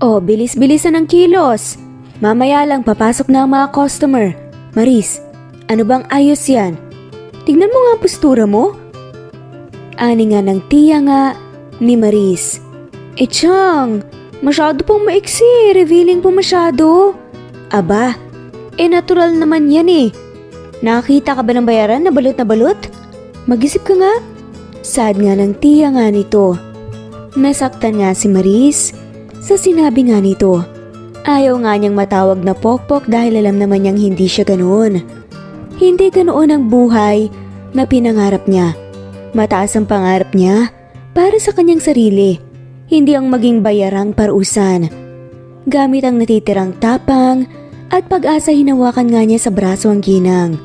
Oh, bilis-bilisan ng kilos. Mamaya lang papasok na ang mga customer. Maris, ano bang ayos yan? Tingnan mo nga ang postura mo. Ani nga ng tiya nga ni Maris. Chang, masyado pong maiksi, revealing po masyado. Aba, natural naman yan eh. Nakakita ka ba ng bayaran na balot na balot? Mag-isip ka nga. Sad nga ng tiya nga nito. Nasaktan nga si Maris sa sinabi nga nito. Ayaw nga niyang matawag na pokpok dahil alam naman niyang hindi siya ganoon. Hindi ganoon ang buhay na pinangarap niya. Mataas ang pangarap niya para sa kanyang sarili, hindi ang maging bayarang parusan. Gamit ang natitirang tapang at pag-asa hinawakan nga niya sa braso ang ginang.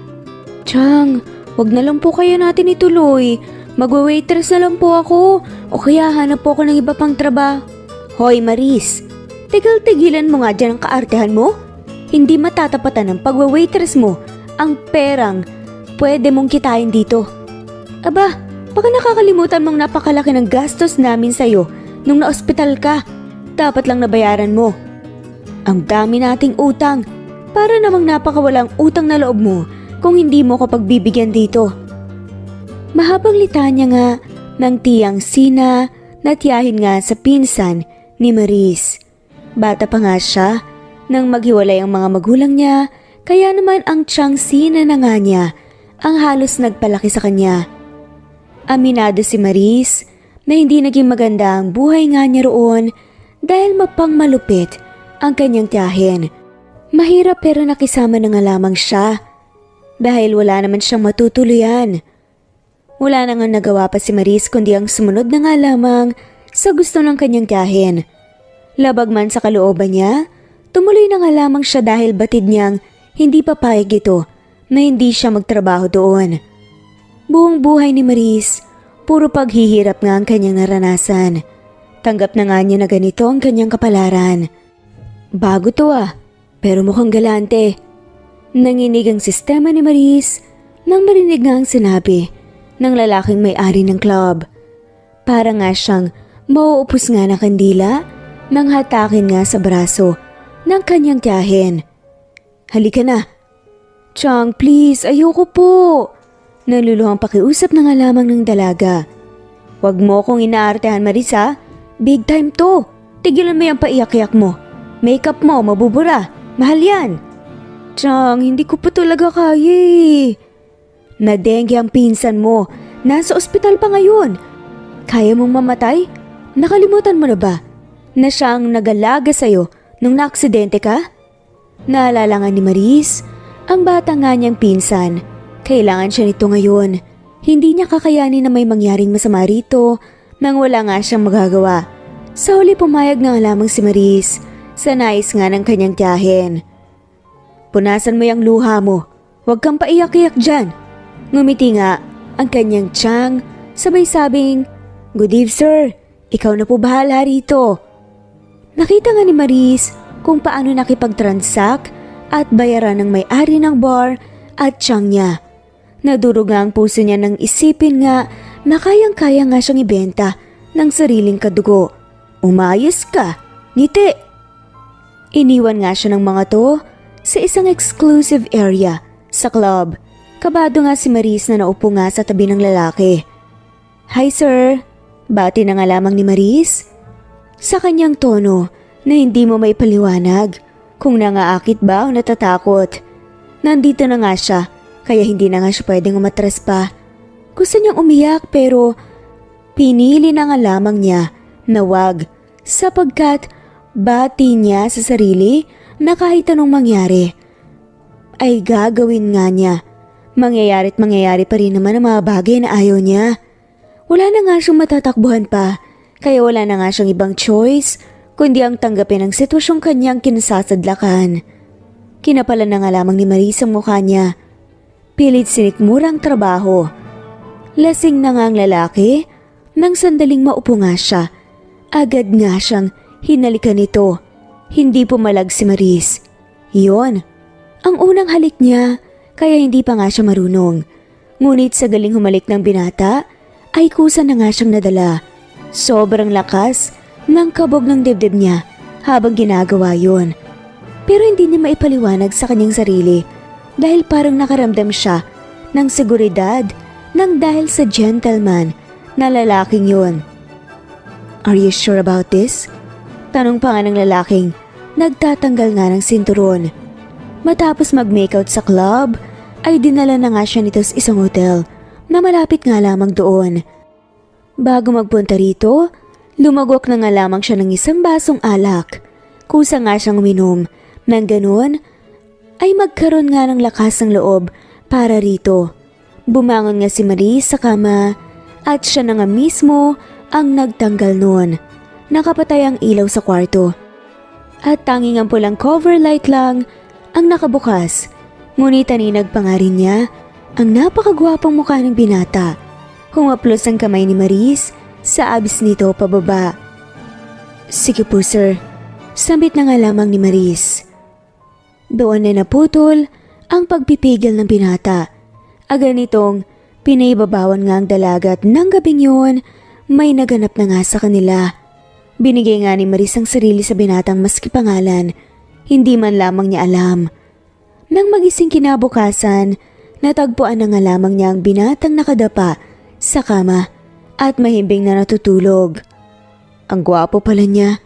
Chang, wag na lang po kaya natin ituloy. Magwa-waitress na lang po ako o kaya hanap po ako ng iba pang trabaho. Hoy Maris, tigil-tigilan mo nga dyan ang kaartehan mo. Hindi matatapatan ng pagwa-waitress mo ang perang pwede mong kitain dito. Aba, baka nakakalimutan mong napakalaki ng gastos namin sa'yo nung na-ospital ka. Dapat lang nabayaran mo. Ang dami nating utang. Para namang napakawalang utang na loob mo kung hindi mo ko pagbibigyan dito. Mahabang litanya nga ng tiyang Sina na tiyahin nga sa pinsan ni Maris. Bata pa nga siya nang maghiwalay ang mga magulang niya, kaya naman ang tiyang Sina na nga niya ang halos nagpalaki sa kanya. Aminado si Maris na hindi naging maganda ang buhay nga niya roon dahil mapangmalupit ang kanyang tiyahin. Mahirap pero nakisama na nga lamang siya dahil wala naman siyang matutuluyan. Wala na nga nagawa pa si Maris kundi ang sumunod na nga lamang sa gusto ng kanyang tiyahin. Labag man sa kalooban niya, tumuloy na nga lamang siya dahil batid niyang hindi papayag ito na hindi siya magtrabaho doon. Buong buhay ni Maris, puro paghihirap nga ang kanyang naranasan. Tanggap na nga niya na ganito ang kanyang kapalaran. Bago to pero mukhang galante. Nanginig ang sistema ni Maris nang marinig nga ang sinabi ng lalaking may-ari ng club. Para nga siyang mauupos nga ng kandila nang hatakin nga sa braso ng kanyang tiyahin. Halika na. Chang, please, ayoko po. Naluluhang pakiusap na nga lamang ng dalaga. Huwag mo kong inaartehan, Marisa. Big time to. Tigilan mo yung paiyak-iyak mo. Makeup mo, mabubura. Mahal yan. Chang, hindi ko pa talaga kaya eh. Na-dengue ang pinsan mo. Nasa ospital pa ngayon. Kaya mong mamatay? Nakalimutan mo na ba na siyang nag-alaga sa'yo nung naaksidente ka? Naalala nga ni Maris, ang bata nga niyang pinsan. Kailangan siya nito ngayon. Hindi niya kakayanin na may mangyaring masama rito nang wala nga siyang magagawa. Sa huli pumayag na nga lamang si Maris sa nais nga ng kanyang tiyahin. Punasan mo yung luha mo. Huwag kang paiyak-iyak dyan. Ngumiti nga ang kanyang tiyang sabay sabing, "Good eve sir, ikaw na po bahala rito." Nakita nga ni Maris kung paano nakipag-transact at bayaran ng may-ari ng bar at tiyang niya. Nadurog nga ang puso niya nang isipin nga na kayang-kaya nga siyang ibenta ng sariling kadugo. Umayos ka, ngiti. Iniwan nga siya ng mga to sa isang exclusive area sa club. Kabado nga si Maris na naupo nga sa tabi ng lalaki. "Hi sir," bati na nga lamang ni Maris. Sa kanyang tono na hindi mo may paliwanag kung nangaakit ba o natatakot. Nandito na nga siya kaya hindi na nga siya pwedeng umatras pa. Gusto niyang umiyak pero pinili na nga lamang niya na wag sapagkat bati niya sa sarili na kahit anong mangyari ay gagawin nga niya. Mangyayari't mangyayari pa rin naman ang mga bagay na ayaw niya. Wala na nga siyang matatakbuhan pa, kaya wala na nga siyang ibang choice kundi ang tanggapin ang sitwasyong kanyang kinasasadlakan. Kinapalan na nga lamang ni Maris ang mukha niya. Pilit sinikmurang trabaho. Lasing na nga ang lalaki, nang sandaling maupo nga siya. Agad nga siyang hinalikan nito. Hindi pumalag si Maris. Iyon, ang unang halik niya. Kaya hindi pa nga siya marunong. Ngunit sa galing humalik ng binata, ay kusa na nga siyang nadala. Sobrang lakas ng kabog ng dibdib niya habang ginagawa yon. Pero hindi niya maipaliwanag sa kanyang sarili dahil parang nakaramdam siya ng seguridad nang dahil sa gentleman na lalaking yon. "Are you sure about this?" Tanong pa nga ng lalaking nagtatanggal nga ng sinturon. Matapos mag-makeout sa club, ay dinala na nga siya nito sa isang hotel na malapit nga lamang doon. Bago magpunta rito, lumagok na nga lamang siya ng isang basong alak. Kusa nga siyang uminom. Nang ganun, ay magkaroon nga ng lakas ng loob para rito. Bumangon nga si Marie sa kama at siya na nga mismo ang nagtanggal noon. Nakapatay ang ilaw sa kwarto. At tanging ang pulang cover light lang ang nakabukas. Ngunit aninag pa nga rin niya ang napakagwapong mukha ng binata. Humaplos ang kamay ni Maris sa abis nito pababa. "Sige po sir," sambit na nga lamang ni Maris. Doon na naputol ang pagpipigil ng binata. Agad nitong pinaibabawan nga ang dalaga at nang gabing yun, may naganap na nga sa kanila. Binigay nga ni Maris ang sarili sa binatang maski pangalan, hindi man lamang niya alam. Nang magising kinabukasan, natagpuan na nga lamang niya ang binatang nakadapa sa kama at mahimbing na natutulog. Ang gwapo pala niya.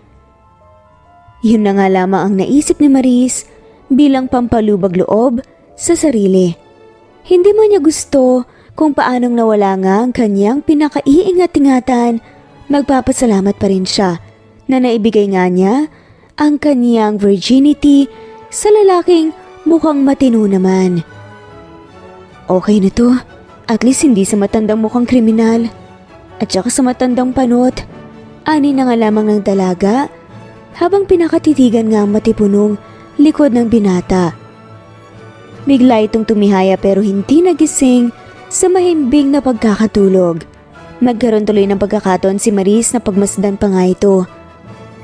Yun na nga lamang ang naisip ni Maris bilang pampalubag loob sa sarili. Hindi man niya gusto kung paanong nawala nga ang kanyang pinakaiingat-ingatan, magpapasalamat pa rin siya na naibigay nga niya ang kanyang virginity sa lalaking mukhang matino naman. Okay na to, at least hindi sa matandang mukhang kriminal at saka sa matandang panot. Ani na nga lamang ng dalaga habang pinakatitigan nga ang matipunong likod ng binata. Bigla itong tumihaya pero hindi nagising sa mahimbing na pagkakatulog. Nagkaroon tuloy ng pagkakataon si Maris na pagmasdan pa nga ito.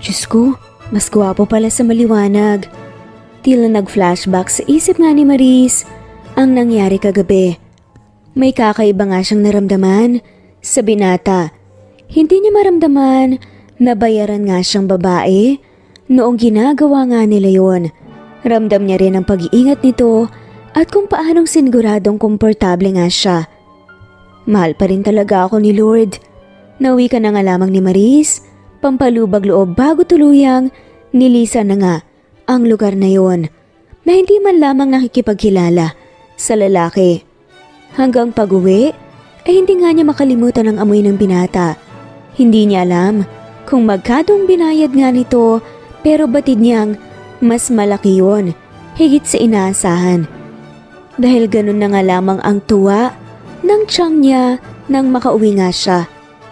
Diyos ko, mas gwapo pala sa maliwanag. Tila nag-flashback sa isip nga ni Maris ang nangyari kagabi. May kakaiba nga siyang naramdaman sa binata. Hindi niya maramdaman na bayaran nga siyang babae noong ginagawa nga nila yon. Ramdam niya rin ang pag-iingat nito at kung paanong siniguradong komportable nga siya. Mahal pa rin talaga ako ni Lord. Nauwi ka na nga lamang ni Maris, pampalubag loob bago tuluyang nilisan na nga ang lugar na yon na hindi man lamang nakikipagkilala sa lalaki. Hanggang pag-uwi ay hindi nga niya makalimutan ang amoy ng binata. Hindi niya alam kung magkadong binayad nga nito pero batid niyang mas malaki yon, higit sa inaasahan. Dahil ganun na nga lamang ang tuwa ng tiyang niya nang makauwi nga siya.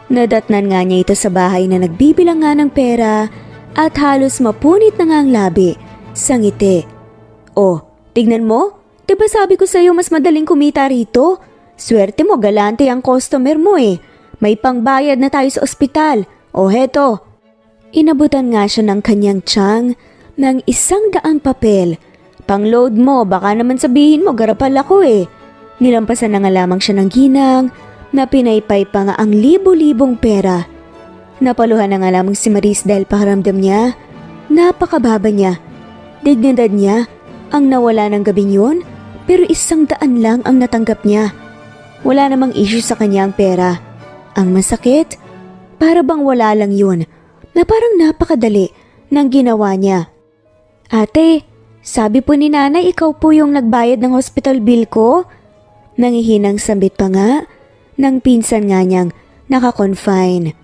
Nadatnan nga niya ito sa bahay na nagbibilang nga ng pera at halos mapunit na nga ang labi sa ngiti. "Oh, tignan mo, diba sabi ko sa'yo mas madaling kumita rito? Swerte mo, galante ang customer mo eh. May pangbayad na tayo sa ospital. O heto." Inabutan nga siya ng kanyang tiyang ng 100 papel. "Pang-load mo, baka naman sabihin mo garapal ako eh." Nilampasan na nga lamang siya ng ginang na pinaypay pa nga ang libo-libong pera. Napaluhan na nga lamang si Maris dahil pakaramdam niya, napakababa niya. Dignidad niya ang nawala ng gabing yun, pero 100 lang ang natanggap niya. Wala namang issue sa kanyang pera. Ang masakit, para bang wala lang yun, na parang napakadali ng ginawa niya. "Ate, sabi po ni nanay ikaw po yung nagbayad ng hospital bill ko?" Nangihinang sambit pa nga ng pinsan nga niyang naka-confine.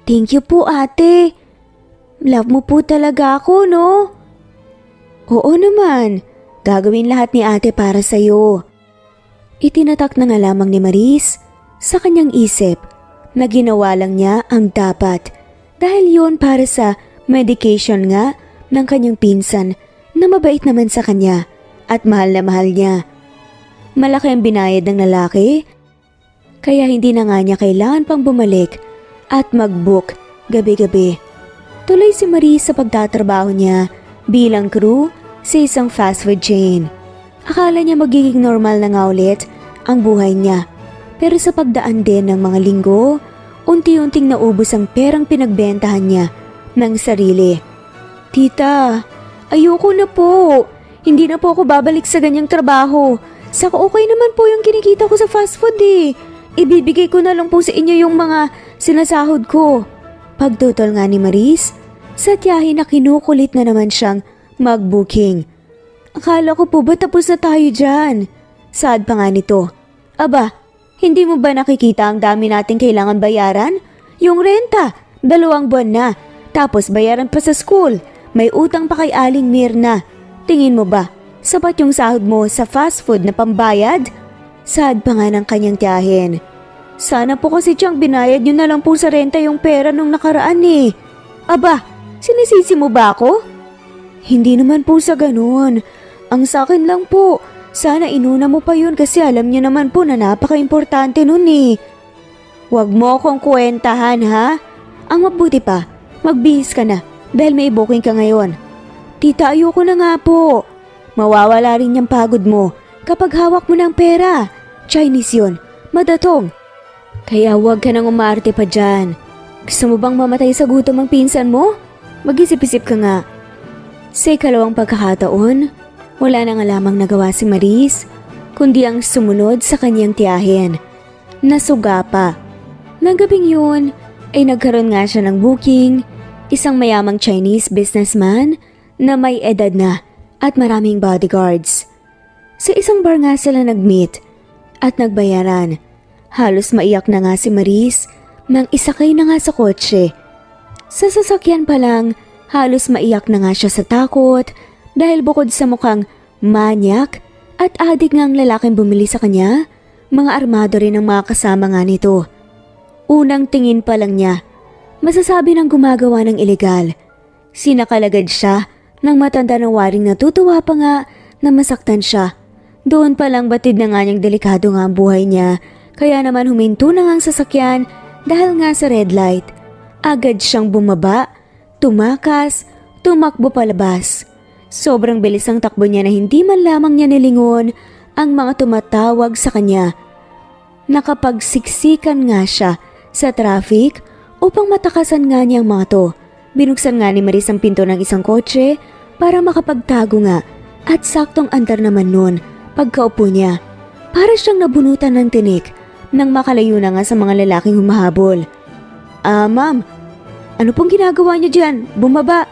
"Thank you po ate. Love mo po talaga ako, no?" "Oo naman, gagawin lahat ni ate para sa'yo." Itinatak na nga lamang ni Maris sa kanyang isip na ginawa lang niya ang dapat dahil yun para sa medication nga ng kanyang pinsan na mabait naman sa kanya at mahal na mahal niya. Malaki ang binayad ng lalaki, kaya hindi na nga niya kailangan pang bumalik at mag-book gabi-gabi. Tuloy si Marie sa pagtatrabaho niya bilang crew sa isang fast food chain. Akala niya magiging normal na nga ulit ang buhay niya, pero sa pagdaan din ng mga linggo, unti-unting naubos ang perang pinagbentahan niya ng sarili. Tita, ayoko na po. Hindi na po ako babalik sa ganyang trabaho. Saka okay naman po yung kinikita ko sa fast food eh. Ibibigay ko na lang po sa inyo yung mga sinasahod ko. Pagtutol nga ni Maris, sa tiyahin na kinukulit na naman siyang mag-booking. Akala ko po ba tapos na tayo dyan? Saad pa nga nito. Aba, hindi mo ba nakikita ang dami nating kailangan bayaran? Yung renta, 2 buwan na. Tapos bayaran pa sa school. May utang pa kay Aling Mirna. Tingin mo ba, sapat yung sahod mo sa fast food na pambayad? Saad pa nga ng kanyang tiyahin. Sana po kasi tiyang binayad nyo na lang po sa renta yung pera nung nakaraan eh. Aba, sinisisi mo ba ako? Hindi naman po sa ganun. Ang sakin lang po, sana inuna mo pa yun kasi alam niyo naman po na napaka-importante nun eh. Huwag mo akong kwentahan ha. Ang mabuti pa, magbihis ka na dahil may booking ka ngayon. Tita, ayoko na nga po. Mawawala rin yung pagod mo kapag hawak mo ng pera. Chinese yun, madatong. Kaya huwag ka nang umarte pa dyan. Gusto mo bang mamatay sa gutom ang pinsan mo? Mag-isip-isip ka nga. Sa ikalawang pagkakataon, wala na nga lamang nagawa si Maris, kundi ang sumunod sa kanyang tiyahin. Nasuga pa. Nang gabing yun, ay nagkaroon nga siya ng booking, isang mayamang Chinese businessman na may edad na at maraming bodyguards. Sa isang bar nga sila nag-meet at nagbayaran. Halos maiyak na nga si Maris nang isakay na nga sa kotse. Sa sasakyan pa lang, halos maiyak na nga siya sa takot dahil bukod sa mukhang manyak at adik nga ang lalaking bumili sa kanya, mga armado rin ang mga kasama nga nito. Unang tingin pa lang niya, masasabi ng gumagawa ng ilegal. Sinakalagad siya nang matanda ng waring natutuwa pa nga na masaktan siya. Doon pa lang batid na nga niyang delikado nga ang buhay niya, kaya naman huminto na nga ang sasakyan dahil nga sa red light. Agad siyang bumaba, tumakas, tumakbo palabas. Sobrang bilis ang takbo niya na hindi man lamang niya nilingon ang mga tumatawag sa kanya. Nakapagsiksikan nga siya sa traffic upang matakasan nga niya ang mga to. Binuksan nga ni Maris ang pinto ng isang kotse para makapagtago nga at saktong andar naman nun pagkaupo niya. Para siyang nabunutan ng tinik nang makalayo na nga sa mga lalaking humahabol. Ma'am, ano pong ginagawa niyo dyan? Bumaba!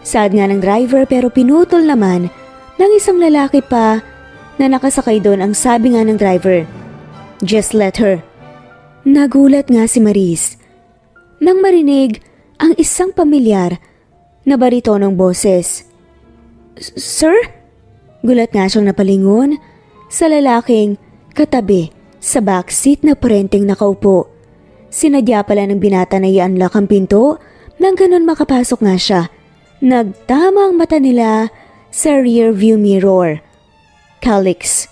Saad nga ng driver pero pinutol naman ng isang lalaki pa na nakasakay doon ang sabi nga ng driver. Just let her. Nagulat nga si Maris nang marinig ang isang pamilyar na baritonong boses. Sir? Gulat nga siyang napalingon sa lalaking katabi sa backseat na parenteng nakaupo. Sinadya pala ng binata na i-unlock ang pinto nang ganun makapasok nga siya. Nagtama ang mata nila sa rear view mirror. Calix,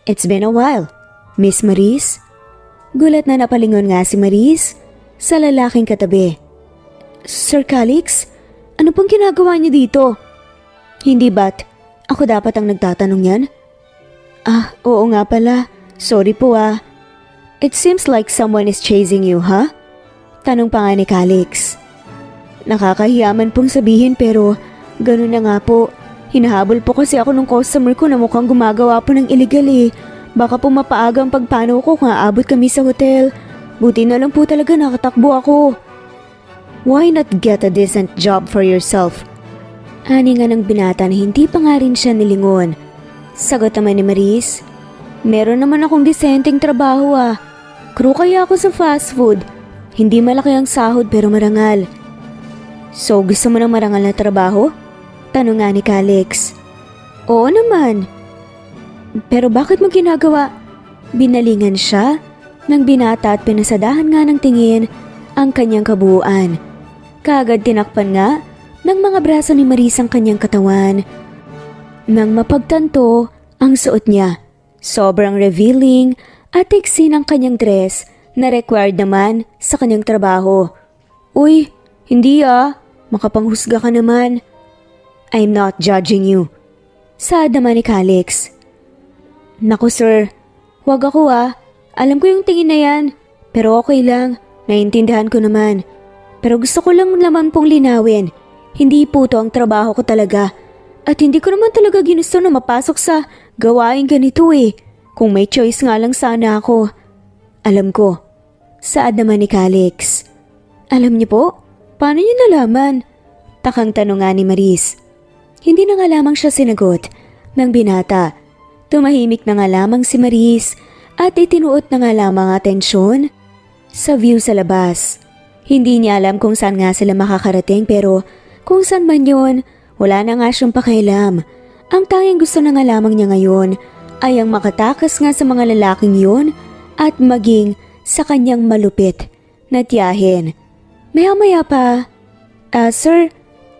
it's been a while. Miss Maris? Gulat na napalingon nga si Maris sa lalaking katabi. Sir Calix, ano pong ginagawa niyo dito? Hindi ba't ako dapat ang nagtatanong yan? Oo nga pala. Sorry po It seems like someone is chasing you, huh? Tanong pa nga ni Calix. Nakakahiyaman pong sabihin pero ganun na nga po. Hinahabol po kasi ako ng customer ko na mukhang gumagawa po ng illegal eh. Baka po mapaaga ang pagpano ko kung aabot kami sa hotel. Buti na lang po talaga nakatakbo ako. Why not get a decent job for yourself? Ani nga ng binata na hindi pa nga rin siya nilingon. Sagot naman ni Maris, meron naman akong disenteng trabaho Crew kaya ako sa fast food. Hindi malaki ang sahod pero marangal. So gusto mo ng marangal na trabaho? Tanong nga ni Calix. Oo naman. Pero bakit mo ginagawa? Binalingan siya ng binata at pinasadahan nga ng tingin ang kanyang kabuuan. Kaagad tinakpan nga ng mga braso ni Maris ang kanyang katawan. Nang mapagtanto ang suot niya, sobrang revealing at iksi ng kanyang dress na required naman sa kanyang trabaho. Uy, hindi makapanghusga ka naman. I'm not judging you. Saad naman ni Calix. Naku sir, wag ako Alam ko yung tingin na yan, pero okay lang, naiintindihan ko naman. Pero gusto ko lang naman pong linawin, Hindi po to ang trabaho ko talaga. At hindi ko naman talaga ginusto na mapasok sa gawain ganito eh. Kung may choice nga lang sana ako. Alam ko. Saad naman ni Calix. Alam niyo po? Paano niyo nalaman? Takang tanong nga ni Maris. Hindi na nga lamang siya sinagot ng binata. Tumahimik na nga lamang si Maris at itinuot na nga lamang atensyon sa view sa labas. Hindi niya alam kung saan nga sila makakarating pero kung saan man yun, wala na nga siyang pakialam. Ang tanging gusto na nga lamang niya ngayon ay ang makatakas nga sa mga lalaking yun at maging sa kanyang malupit na tiyahin. Maya-maya pa, sir,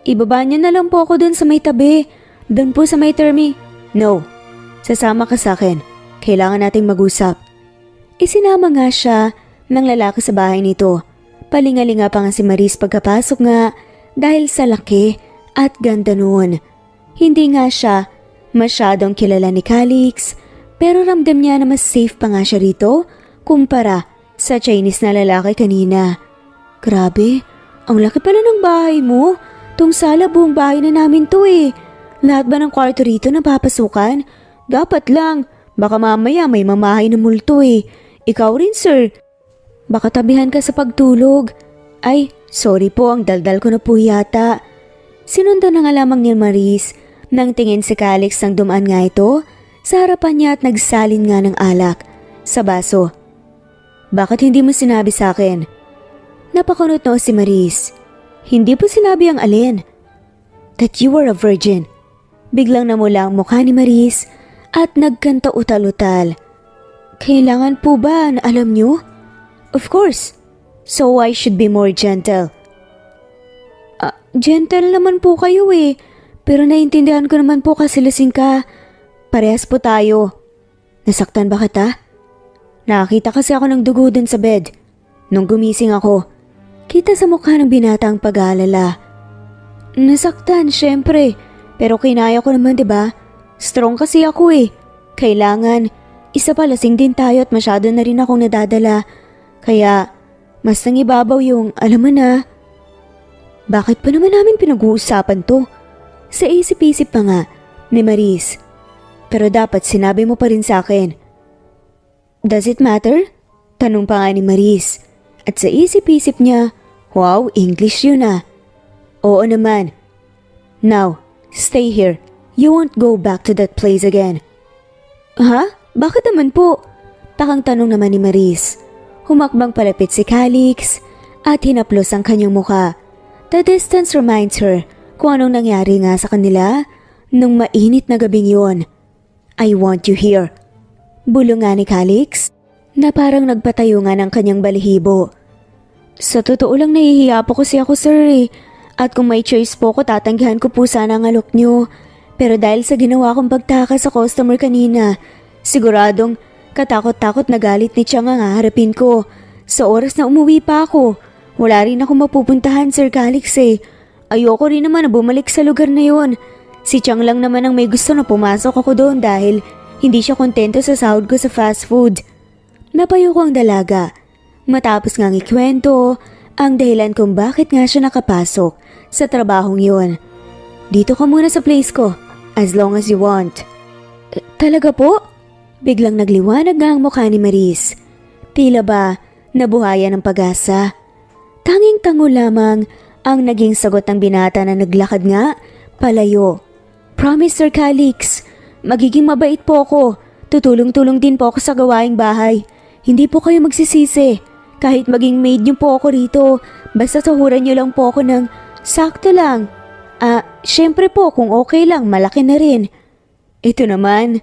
ibaba niyo na lang po ako dun sa may tabi. Dun po sa may termi. No, sasama ka sa akin. Kailangan nating mag-usap. Isinama nga siya ng lalaki sa bahay nito. Palingalinga pa nga si Maris pagkapasok nga dahil sa laki at ganda noon. Hindi nga siya masyadong kilala ni Calix pero ramdam niya na mas safe pa nga siya rito kumpara sa Chinese na lalaki kanina. Grabe, ang laki pala ng bahay mo. Tong sala buong bahay na namin to eh. Lahat ba ng kwarto rito na papasukan? Dapat lang. Baka mamaya may mamahay na multo eh. Ikaw rin sir. Baka tabihan ka sa pagtulog. Ay, sorry po, ang daldal ko na po yata. Sinundan na nga lamang ni Maris nang tingin si Calix nang dumaan nga ito sa harapan niya at nagsalin nga ng alak sa baso. Bakit hindi mo sinabi sa akin? Napakunot no si Maris. Hindi po sinabi ang alin. That you were a virgin. Biglang namula ang mukha ni Maris at nagkanta utal-utal. Kailangan po ba na alam niyo? Of course. So I should be more gentle. Gentle naman po kayo eh. Pero naiintindihan ko naman po kasi lasing ka. Parehas po tayo. Nasaktan ba kita? Nakakita kasi ako ng dugo dun sa bed. Nung gumising ako, kita sa mukha ng binata ang pag-aalala. Nasaktan, syempre. Pero kinaya ko naman, diba? Strong kasi ako eh. Kailangan, isa pa lasing din tayo at masyado na rin akong nadadala. Kaya, mas nangibabaw yung, alam mo na. Bakit pa naman namin pinag-uusapan to? Sa isip-isip pa nga ni Maris. Pero dapat sinabi mo pa rin sa akin. Does it matter? Tanong pa nga ni Maris. At sa isip-isip niya, wow, English yun ah. Oo naman. Now, stay here. You won't go back to that place again. Ha? Bakit naman po? Takang tanong naman ni Maris. Humakbang palapit si Calix at hinaplos ang kanyang muka. The distance reminds her kung anong nangyari nga sa kanila nung mainit na gabing yun. I want you here. Bulong nga ni Calix na parang nagpatayo nga ng kanyang balihibo. Sa totoo lang nahihiya po kasi ako sir eh. At kung may choice po ko tatanggihan ko po sana ang alok nyo. Pero dahil sa ginawa kong pagtakas sa customer kanina, siguradong katakot-takot na galit ni Chang ang haharapin ko. Sa oras na umuwi pa ako, wala rin ako mapupuntahan Sir Calix eh. Ayoko rin naman na bumalik sa lugar na yon. Si Chang lang naman ang may gusto na pumasok ako doon dahil hindi siya kontento sa sahod ko sa fast food. Napayo ko ang dalaga. Matapos ngang ikwento ang dahilan kung bakit nga siya nakapasok sa trabahong yon. Dito ka muna sa place ko, as long as you want. Talaga po? Biglang nagliwanag nga ang mukha ni Maris. Tila ba nabuhayan ng pag-asa? Tanging-tango lamang ang naging sagot ng binata na naglakad nga palayo. Promise Sir Calix, magiging mabait po ako. Tutulong-tulong din po ako sa gawaing bahay. Hindi po kayo magsisisi. Kahit maging maid niyo po ako rito, basta sahuran niyo lang po ako ng sakto lang. Syempre po kung okay lang, malaki na rin. Ito naman,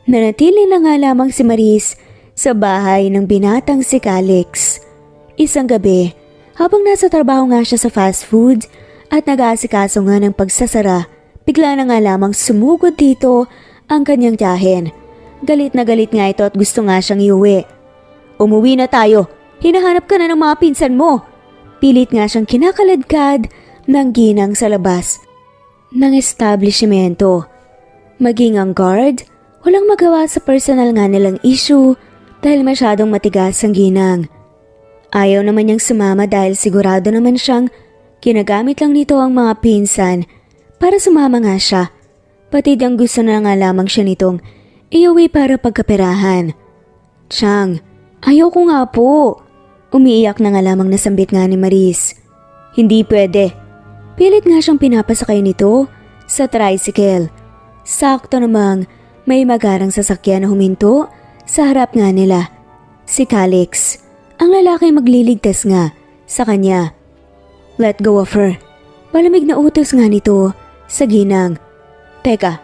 nanatili na nga lamang si Maris sa bahay ng binatang si Calix. Isang gabi, habang nasa trabaho nga siya sa fast food at nag-aasikaso nga ng pagsasara, bigla na nga lamang sumugod dito ang kanyang tiyahin. Galit na galit nga ito at gusto nga siyang iuwi. Umuwi na tayo, hinahanap ka na ng mga pinsan mo. Pilit nga siyang kinakaladkad ng ginang sa labas ng establishmento. Maging ang guard, walang magawa sa personal nga nilang issue dahil masyadong matigas ang ginang. Ayaw naman niyang sumama dahil sigurado naman siyang Ginagamit lang nito ang mga pinsan para sumama nga siya. Pati ang gusto na nga lamang siya nitong iuwi para pagkaperahan. Chang, ayaw ko nga po. Umiiyak na nga lamang nasambit nga ni Maris. Hindi pwede. Pilit nga siyang pinapasakay nito sa tricycle. Sakto namang may magarang sasakyan na huminto sa harap nga nila. Si Calix, ang lalaki magliligtas nga sa kanya. Let go of her. Malamig na utos nga nito sa ginang. Teka,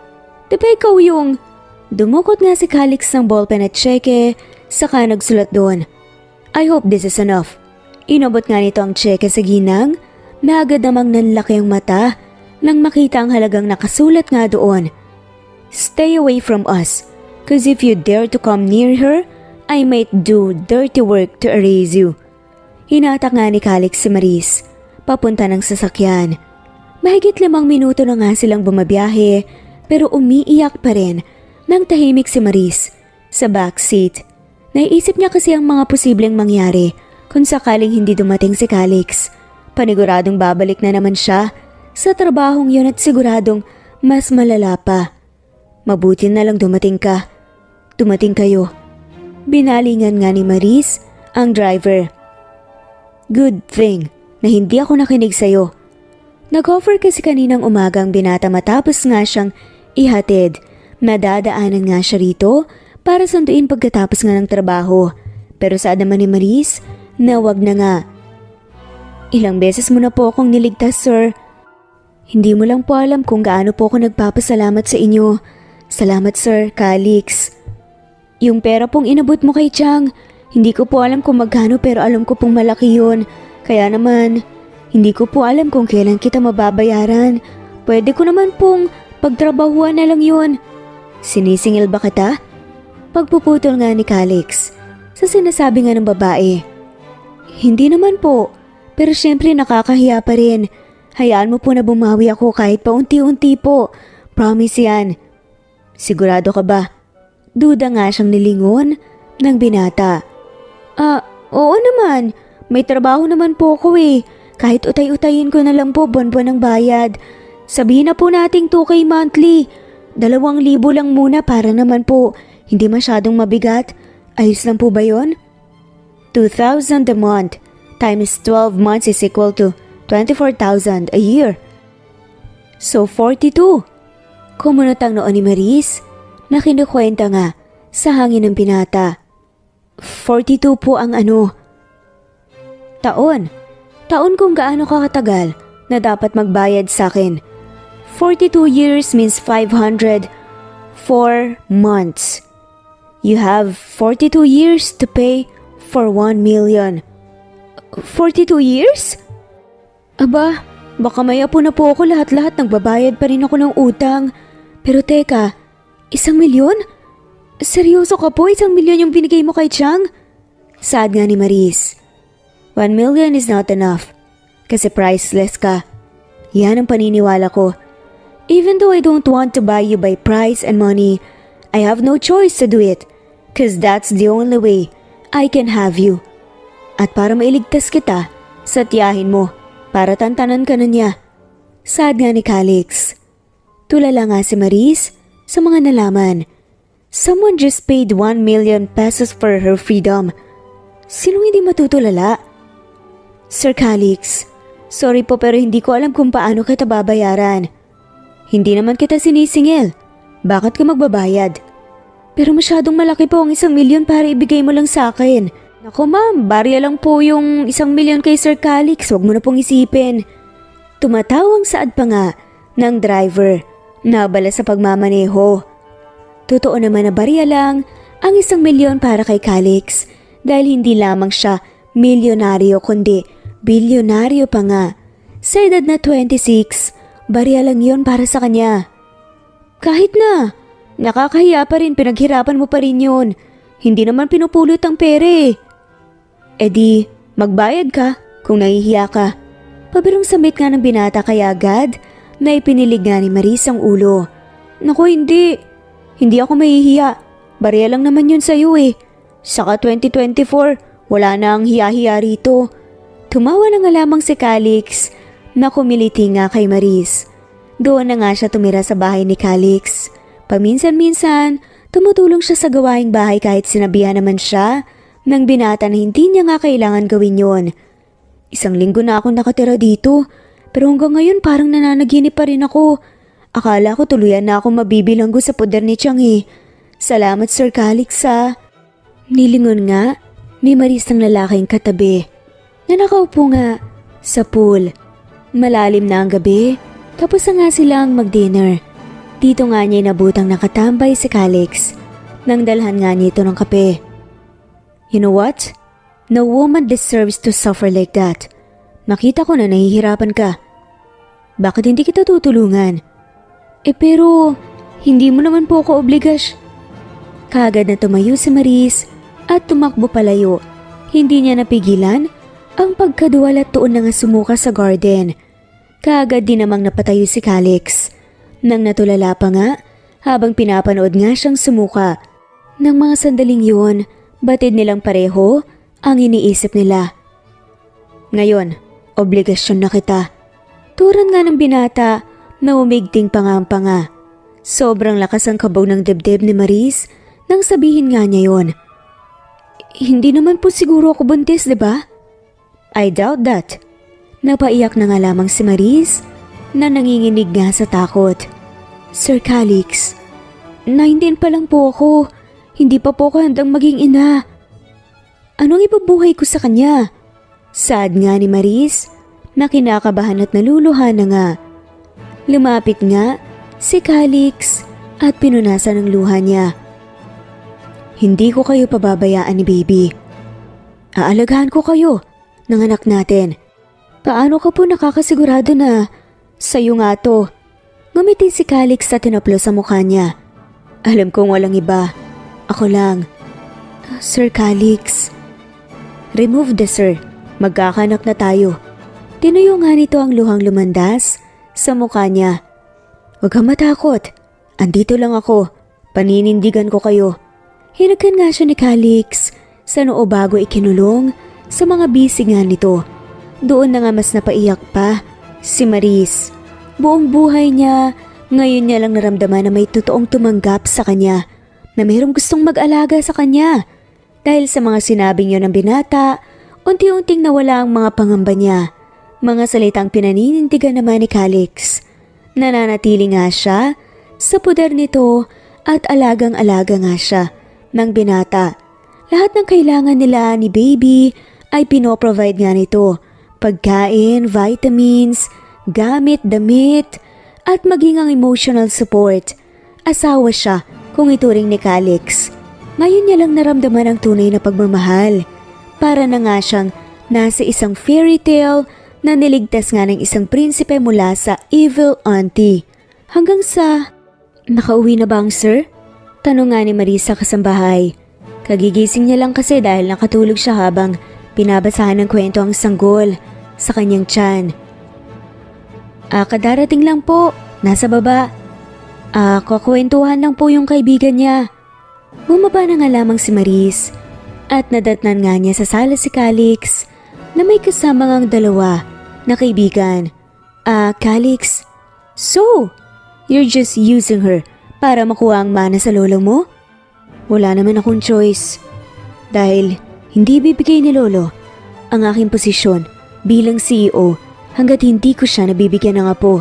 di ba ikaw yung... Dumukot nga si Calix ng ballpen at tseke saka nagsulat doon. I hope this is enough. Inabot nga nito ang tseke sa ginang na agad namang nanlaki ang mata nang makita ang halagang nakasulat nga doon. Stay away from us, cause if you dare to come near her, I might do dirty work to erase you. Hinatak nga ni Calix si Maris, papunta ng sasakyan. Mahigit 5 minuto na nga silang bumabiyahe, pero umiiyak pa rin nang tahimik si Maris sa backseat. Naiisip niya kasi ang mga posibleng mangyari kung sakaling hindi dumating si Calix. Paniguradong babalik na naman siya sa trabahong yun at siguradong mas malala pa. Mabuti na lang dumating ka. Dumating kayo. Binalingan nga ni Maris ang driver. Good thing na hindi ako nakinig sa'yo. Nag-offer kasi kaninang umagang binata matapos nga siyang ihatid. Nadadaanan nga siya rito para sanduin pagkatapos nga ng trabaho. Pero saad naman ni Maris na wag na nga. Ilang beses mo na po akong niligtas, sir. Hindi mo lang po alam kung gaano po ako nagpapasalamat sa inyo. Salamat, sir, Calix. Yung pera pong inabot mo kay Chang, hindi ko po alam kung magkano pero alam ko pong malaki yun. Kaya naman, hindi ko po alam kung kailan kita mababayaran. Pwede ko naman pong pagtrabahuan na lang yun. Sinisingil ba kita? Pagpuputol nga ni Calix sa sinasabi nga ng babae. Hindi naman po, pero syempre nakakahiya pa rin. Hayaan mo po na bumawi ako kahit pa unti-unti po. Promise yan. Sigurado ka ba? Duda nga siyang nilingon ng binata. Oo naman. May trabaho naman po ako eh. Kahit utay-utayin ko na lang po buwan-buwan ng bayad. Sabihin na po nating 2K monthly. 2,000 lang muna para naman po. Hindi masyadong mabigat. Ayos lang po ba yun? 2,000 a month times 12 months is equal to 24,000 a year. So 42. Kumunot ang noon ni Maris na kinukwenta nga sa hangin ng binata. 42 po ang taon. Taon kung gaano kakatagal na dapat magbayad sa akin. 42 years means 504 months. You have 42 years to pay for 1 million. 42 years? Aba, baka maya po na po ako lahat-lahat nagbabayad pa rin ako ng utang. Pero teka, 1 milyon? Seryoso ka po, 1 milyon yung binigay mo kay Chang? Saad nga ni Maris. 1 million is not enough. Kasi priceless ka. Yan ang paniniwala ko. Even though I don't want to buy you by price and money, I have no choice to do it. Cause that's the only way I can have you. At para mailigtas kita, satyahin mo para tantanan ka na niya. Saad nga ni Calix. Tulala nga si Maris sa mga nalaman. Someone just paid 1 million pesos for her freedom. Sinong hindi matutulala? Sir Calix, sorry po pero hindi ko alam kung paano kita babayaran. Hindi naman kita sinisingil. Bakit ka magbabayad? Pero masyadong malaki po ang 1 milyon para ibigay mo lang sa akin. Naku ma'am, barya lang po yung 1 milyon kay Sir Calix. Huwag mo na pong isipin. Tumatawang saad pa nga ng driver. Nabala sa pagmamaneho. Totoo naman na barya lang ang 1 milyon para kay Calix dahil hindi lamang siya milyonaryo kundi bilyonaryo pa nga. Sa edad na 26, barya lang yon para sa kanya. Kahit na, nakakahiya pa rin, pinaghirapan mo pa rin yun. Hindi naman pinupulot ang pere. E di, magbayad ka kung nahihiya ka. Pabirong samit nga ng binata kaya agad na ipinilig nga ni Maris ang ulo. Naku hindi, hindi ako mahihiya. Barya lang naman yun sa'yo eh. Saka 2024, wala na ang hiya-hiya rito. Tumawa na nga lamang si Calix Nakumiliti nga kay Maris. Doon na nga siya tumira sa bahay ni Calix. Paminsan-minsan, tumutulong siya sa gawaing bahay kahit sinabihan naman siya ng binata na hindi niya nga kailangan gawin yon. Isang linggo na ako nakatira dito, pero hanggang ngayon parang nananaginip pa rin ako. Akala ko tuluyan na ako mabibilanggo sa poder ni Chang eh. Salamat Sir Calix ha. Nilingon nga ni Maris ng lalaking katabi na nakaupo nga sa pool. Malalim na ang gabi, tapos na nga silang mag-dinner. Dito nga niya inabutang nakatambay si Calix nang dalhan nga nito ng kape. You know what? No woman deserves to suffer like that. Nakita ko na nahihirapan ka. Bakit hindi kita tutulungan? Pero hindi mo naman po ako obligas. Kaagad na tumayo si Maris at tumakbo palayo. Hindi niya napigilan ang pagkaduwal at tuon na nga sumuka sa garden. Kaagad din namang napatayo si Calix. Nang natulala pa nga, habang pinapanood nga siyang sumuka. Nang mga sandaling yun, batid nilang pareho ang iniisip nila. Ngayon, obligasyon na kita. Turan nga ng binata na umigting panga. Sobrang lakas ang kabaw ng dibdib ni Maris nang sabihin nga niya yon. Hindi naman po siguro ako buntis, diba? I doubt that. Napaiyak na nga lamang si Maris na nanginginig nga sa takot. Sir Calix, naindihan pa lang po ako. Hindi pa po ako handang maging ina. Anong ipabuhay ko sa kanya? Sad nga ni Maris na kinakabahan at naluluhan na nga. Lumapit nga si Calix at pinunasan ang luha niya. Hindi ko kayo pababayaan ni baby. Aalagaan ko kayo ng anak natin. Paano ka po nakakasigurado na sa'yo nga to? Ngumiti si Calix at tinaplo sa mukha niya. Alam kong walang iba. Ako lang. Sir Calix. Remove the sir. Magkakanak na tayo. Tinuyo nga nito ang luhang lumandas sa mukha niya. Huwag kang matakot. Andito lang ako. Paninindigan ko kayo. Hinagkan nga siya ni Calix sa noo bago ikinulong sa mga bisig nga nito. Doon na nga mas napaiyak pa si Maris. Buong buhay niya, ngayon niya lang naramdaman na may totoong tumanggap sa kanya, na mayroong gustong mag-alaga sa kanya. Dahil sa mga sinabing yun ng binata, unti-unting nawala ang mga pangamba niya. Mga salitang pinaninindigan naman ni Calix. Nananatili nga siya sa poder nito at alagang-alaga nga siya ng binata. Lahat ng kailangan nila ni baby ay pinoprovide nga nito. Pagkain, vitamins, gamit, damit, at maging ang emotional support. Asawa siya kung ituring ni Calix. Ngayon niya lang naramdaman ang tunay na pagmamahal. Para na nga siyang nasa isang fairy tale na niligtas nga ng isang prinsipe mula sa evil auntie. Hanggang sa, nakauwi na ba ang sir? Tanong nga ni Marisa kasambahay. Kagigising niya lang kasi dahil nakatulog siya habang pinabasahan ng kwento ang sanggol sa kanyang tiyan. Kadarating lang po, nasa baba. Kakwentuhan lang po yung kaibigan niya. Bumaba na nga lamang si Maris at nadatnan nga niya sa sala si Calix na may kasama ngang dalawa na kaibigan. Calix, so, you're just using her para makuha ang mana sa lolo mo? Wala naman akong choice. Dahil hindi bibigay ni lolo ang aking posisyon bilang CEO hanggat hindi ko siya nabibigyan ng apo.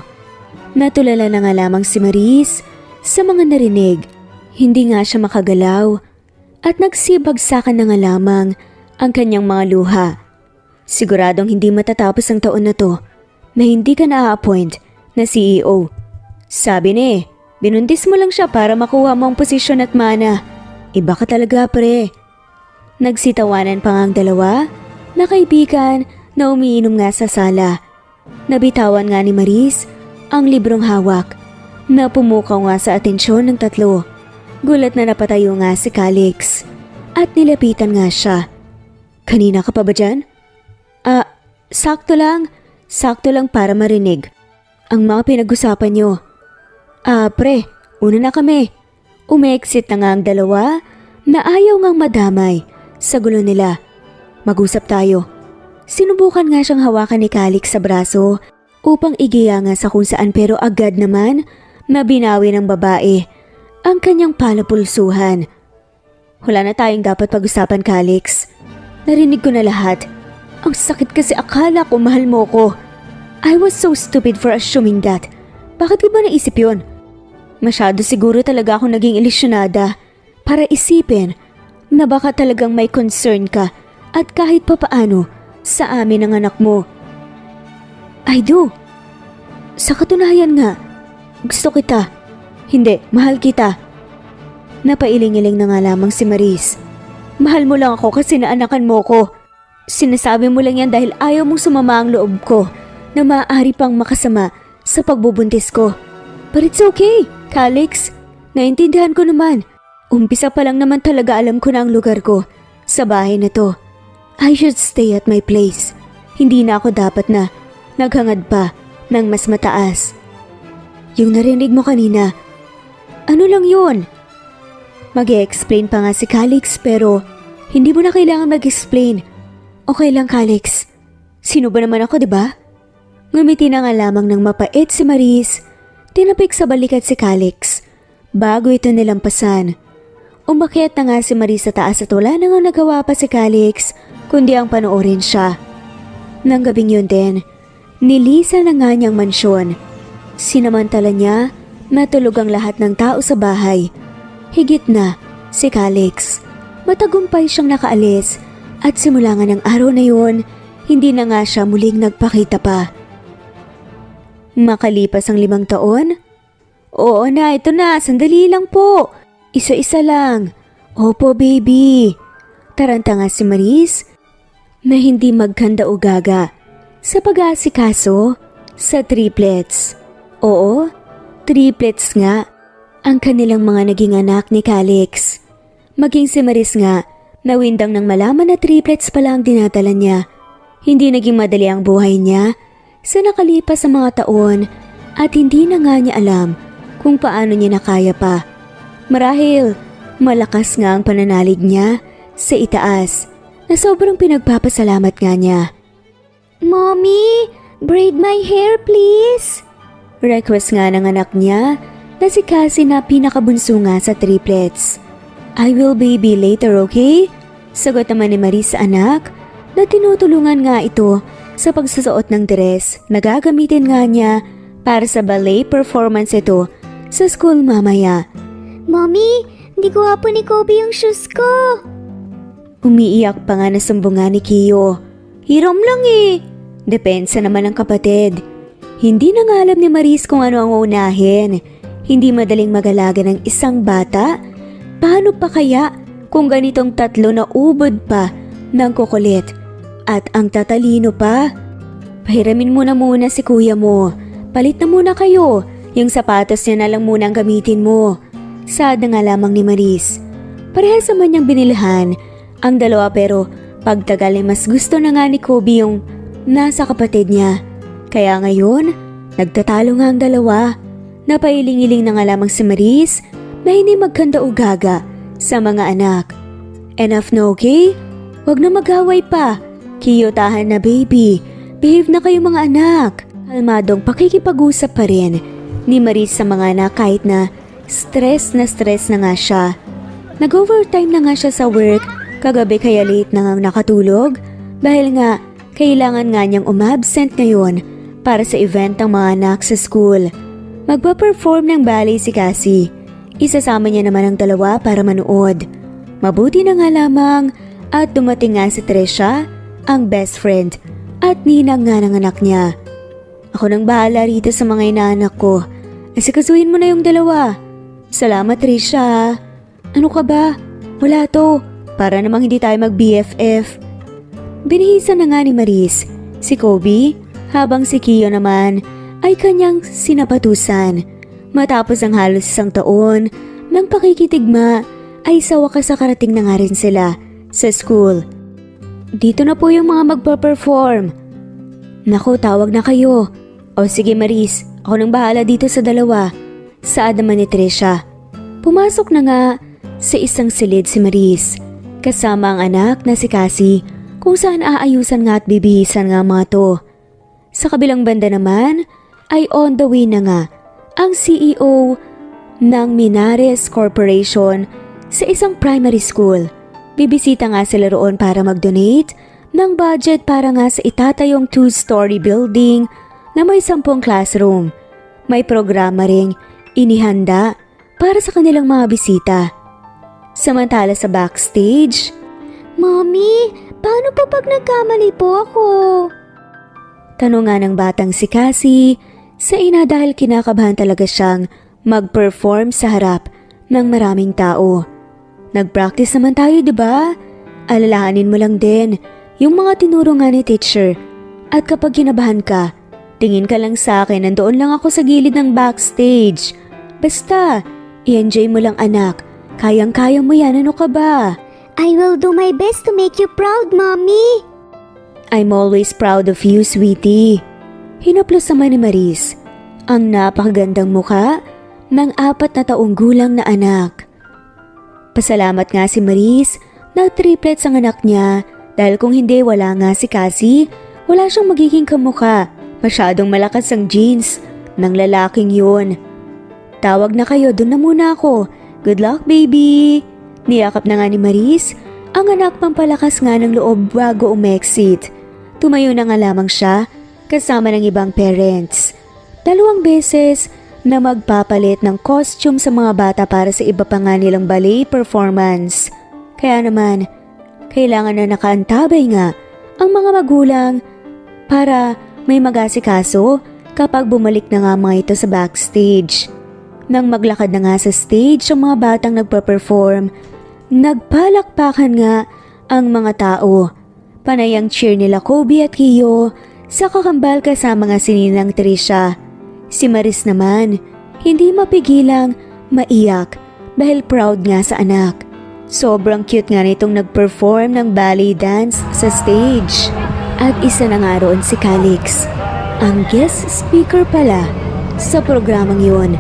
Natulala na nga lamang si Maris sa mga narinig. Hindi nga siya makagalaw at nagsibagsakan na nga lamang ang kanyang mga luha. Siguradong hindi matatapos ang taon na to na hindi ka na-appoint na CEO. Sabi ni, binuntis mo lang siya para makuha mo ang posisyon at mana. Iba ka talaga pre. Nagsitawanan pa nga ang dalawa na kaibigan na umiinom nga sa sala. Nabitawan nga ni Maris ang librong hawak na pumukaw nga sa atensyon ng tatlo. Gulat na napatayo nga si Calix at nilapitan nga siya. Kanina ka pa ba dyan? Sakto lang. Sakto lang para marinig ang mga pinag-usapan nyo. Pre, una na kami. Umi-exit na nga ang dalawa na ayaw ngang madamay sa gulo nila. Mag-usap tayo. Sinubukan nga siyang hawakan ni Calix sa braso upang igiyanga sa kung saan pero agad naman mabinawi ng babae ang kanyang palapulsuhan. Wala na tayong dapat pag-usapan, Calix. Narinig ko na lahat. Ang sakit kasi akala ko mahal mo ko. I was so stupid for assuming that. Bakit ko ba naisip yun? Masyado siguro talaga ako naging ilusyonada para isipin na baka talagang may concern ka at kahit papaano sa amin ng anak mo. I do. Sa katunayan nga, gusto kita. Hindi, mahal kita. Napailing-iling na nga lamang si Maris. Mahal mo lang ako kasi naanakan mo ko. Sinasabi mo lang yan dahil ayaw mong sumama ang loob ko na maaari pang makasama sa pagbubuntis ko. But it's okay, Calix. Naintindihan ko naman. Umpisa pa lang naman talaga alam ko na ang lugar ko sa bahay na to. I should stay at my place. Hindi na ako dapat na naghangad pa ng mas mataas. Yung narinig mo kanina, ano lang yun? Mag-e-explain pa nga si Calix pero hindi mo na kailangan mag-explain. Okay lang, Calix. Sino ba naman ako, diba? Ngumiti na nga lamang ng mapait si Maris. Tinapik sa balikat si Calix bago ito nilampasan. Umakyat na nga si Maris sa taas at wala na nga nagawa pa si Calix kundi ang panoorin siya. Nang gabing yun din, nilisa na nga niyang mansyon. Sinamantala niya matulog ang lahat ng tao sa bahay. Higit na si Calix. Matagumpay siyang nakaalis at simula nga ng araw na yun, hindi na nga siya muling nagpakita pa. Makalipas ang 5 taon? Oo na, ito na, sandali lang po. Isa-isa lang. Opo, baby. Taranta nga si Maris na hindi magkanda o gaga sa pag-aasikaso sa triplets. Oo, triplets nga ang kanilang mga naging anak ni Calix. Maging si Maris nga, nawindang nang malaman na triplets pala ang dinadala niya. Hindi naging madali ang buhay niya sa nakalipas sa mga taon at hindi na nga niya alam kung paano niya nakaya pa. Marahil, malakas nga ang pananalig niya sa itaas na sobrang pinagpapasalamat nga niya. Mommy, braid my hair please. Request nga ng anak niya na si Cassie na pinakabunso nga sa triplets. I will baby later, okay? Sagot naman ni Maris sa anak na tinutulungan nga ito sa pagsusuot ng dress na gagamitin nga niya para sa ballet performance ito sa school mamaya. Mommy, hindi ko po ni Kobe yung shoes ko. Umiiyak pa nga na sumbungan ni Kiyo. Hiram lang eh. Depensa naman ang kapatid. Hindi na nga alam ni Maris kung ano ang uunahin. Hindi madaling mag-alaga ng isang bata. Paano pa kaya kung ganitong 3 na ubod pa ng kukulit at ang tatalino pa? Pahiramin mo na muna si kuya mo. Palit na muna kayo. Yung sapatos niya na lang muna ang gamitin mo. Saad na nga lamang ni Maris. Parehas naman niyang binilhan ang dalawa pero pagtagal ay mas gusto na nga ni Kobe yung nasa kapatid niya. Kaya ngayon, nagtatalo nga ang dalawa. Napailing-iling na nga lamang si Maris na hindi magkanda o gaga sa mga anak. Enough na, okay? Huwag na mag-away pa. Kiyotahan na, baby. Behave na kayo mga anak. Kalmadong pakikipag-usap pa rin ni Maris sa mga anak kahit na stress na nga siya. Nag-overtime na nga siya sa work kagabi kaya late na nga nakatulog dahil nga kailangan nga niyang umabsent ngayon para sa event ng mga anak sa school. Magpa-perform ng ballet si Cassie. Isasama niya naman ang dalawa para manood. Mabuti na nga lamang at dumating nga si Trisha, ang best friend at ninang nga ng anak niya. Ako nang bahala rito sa mga inaanak ko. Asikasuhin mo na yung dalawa. Salamat, Trisha. Ano ka ba? Wala to. Para namang hindi tayo mag-BFF. Binihisan na nga ni Maris si Kobe habang si Kiyo naman ay kanyang sinapatusan. Matapos ang halos 1 taon ng pakikitigma ay sa wakas nakarating na nga rin sila sa school. Dito na po yung mga magpa-perform. Naku, tawag na kayo. O sige Maris, ako nang bahala dito sa dalawa. Saad naman ni Trisha. Pumasok na nga sa isang silid si Maris kasama ang anak na si Cassie kung saan aayusan nga at bibihisan nga mga to. Sa kabilang banda naman ay on the way na nga ang CEO ng Minares Corporation sa isang primary school. Bibisita nga sila roon para mag-donate ng budget para nga sa itatayong 2-story building na may 10 classroom. May programa ring inihanda para sa kanilang mga bisita. Samantala sa backstage, Mommy, paano po pag nagkamali po ako? tanong nga ng batang si Cassie sa ina dahil kinakabahan talaga siyang mag-perform sa harap ng maraming tao. Nag-practice naman tayo, di ba? Alalahanin mo lang din yung mga tinuro nga ni teacher. At kapag kinabahan ka, tingin ka lang sa akin, nandoon lang ako sa gilid ng backstage. Basta, i-enjoy mo lang anak. Kayang-kaya mo yan, ano ka ba? I will do my best to make you proud, Mommy. I'm always proud of you, sweetie. Hinaplos naman ni Maris ang napakagandang mukha ng 4 na taong gulang na anak. Pasalamat nga si Maris na triplets ang anak niya dahil kung hindi wala nga si Cassie, wala siyang magiging kamukha. Masyadong malakas ang genes ng lalaking yun. Tawag na kayo, dun na muna ako. Good luck, baby! Niyakap na nga ni Maris ang anak pampalakas nga ng loob bago umexit. Tumayo na nga lamang siya kasama ng ibang parents. 2 beses na magpapalit ng costume sa mga bata para sa iba pa nga nilang ballet performance. Kaya naman, kailangan na nakaantabay nga ang mga magulang para may mag-asikaso kapag bumalik na nga mga ito sa backstage. Nang maglakad na nga sa stage ang mga batang nagpa-perform, nagpalakpakan nga ang mga tao. Panay ang cheer nila Kobe at Kiyo sa kakambal kasama nga si Ninang Trisha. Si Maris naman, hindi mapigilang maiyak dahil proud nga sa anak. Sobrang cute nga nitong nag-perform ng ballet dance sa stage. At isa na nga roon si Calix, ang guest speaker pala sa programang yun.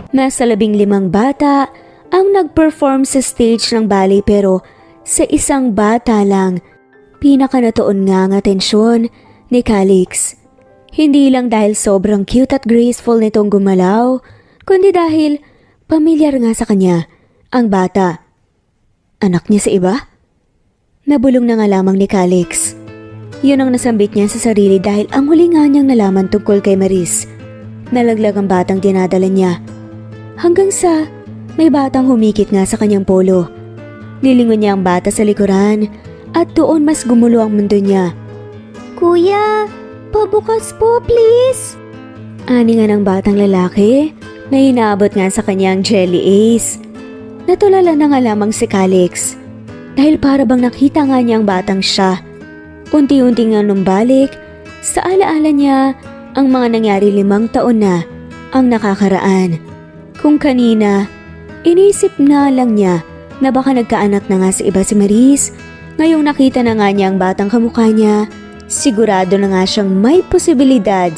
Nasa 15 bata ang nag-perform sa stage ng ballet pero sa isang bata lang, pinakanatoon nga ang atensyon ni Calix. Hindi lang dahil sobrang cute at graceful nitong gumalaw, kundi dahil pamilyar nga sa kanya ang bata. Anak niya sa iba? Nabulong na nga lamang ni Calix. Yun ang nasambit niya sa sarili dahil ang huli nga niyang nalaman tungkol kay Maris. Nalaglag ang batang dinadala niya. Hanggang sa may batang humikit nga sa kanyang polo. Nilingon niya ang bata sa likuran at doon mas gumulo ang mundo niya. Kuya, pabukas po please. Ani nga ng batang lalaki na inaabot nga sa kanyang jelly ace. Natulala na nga lamang si Calix dahil para bang nakita nga niya ang batang siya. Unti-unti nga numbalik sa alaala niya ang mga nangyari 5 taon na ang nakakaraan. Kung kanina, inisip na lang niya na baka nagkaanak na nga sa iba si Maris. Ngayong nakita na nga niya ang batang kamukha niya, sigurado na nga siyang may posibilidad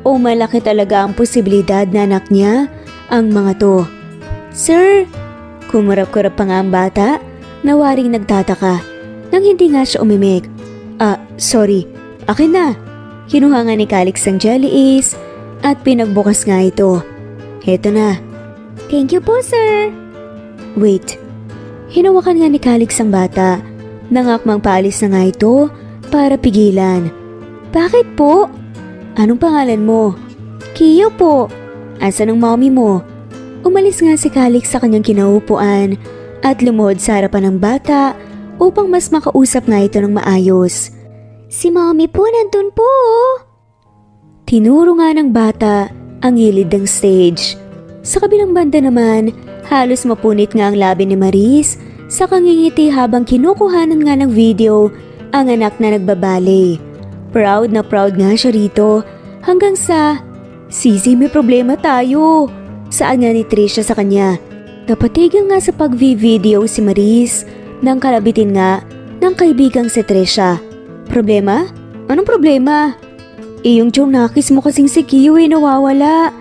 o malaki talaga ang posibilidad na anak niya ang mga to. Sir, kumarap-kurap pa nga ang bata na waring nagtataka nang hindi nga siya umimik. Sorry, akin na. Kinuha nga ni Calix ang jelly ace at pinagbukas nga ito. Heto na. Thank you po, sir. Wait. Hinawakan nga ni Calix ang bata. Nangakmang paalis na nga ito para pigilan. Bakit po? Anong pangalan mo? Kiyo po. Asan ang mommy mo? Umalis nga si Calix sa kanyang kinaupuan at lumuhod sa harapan ng bata upang mas makausap nga ito ng maayos. Si mommy po nandun po. Tinuro nga ng bata ang gilid ng stage. Sa kabilang banda naman, halos mapunit nga ang labi ni Maris sa kangingiti habang kinukuhanan nga ng video ang anak na nagbabale. Proud na proud nga siya rito hanggang sa, Sisi, may problema tayo. Saan nga ni Trisha sa kanya? Napatigil nga sa pag-video si Maris nang kalabitin nga ng kaibigang si Trisha. Problema? Anong problema? Yung chonakis mo kasing si Kiyo nawawala.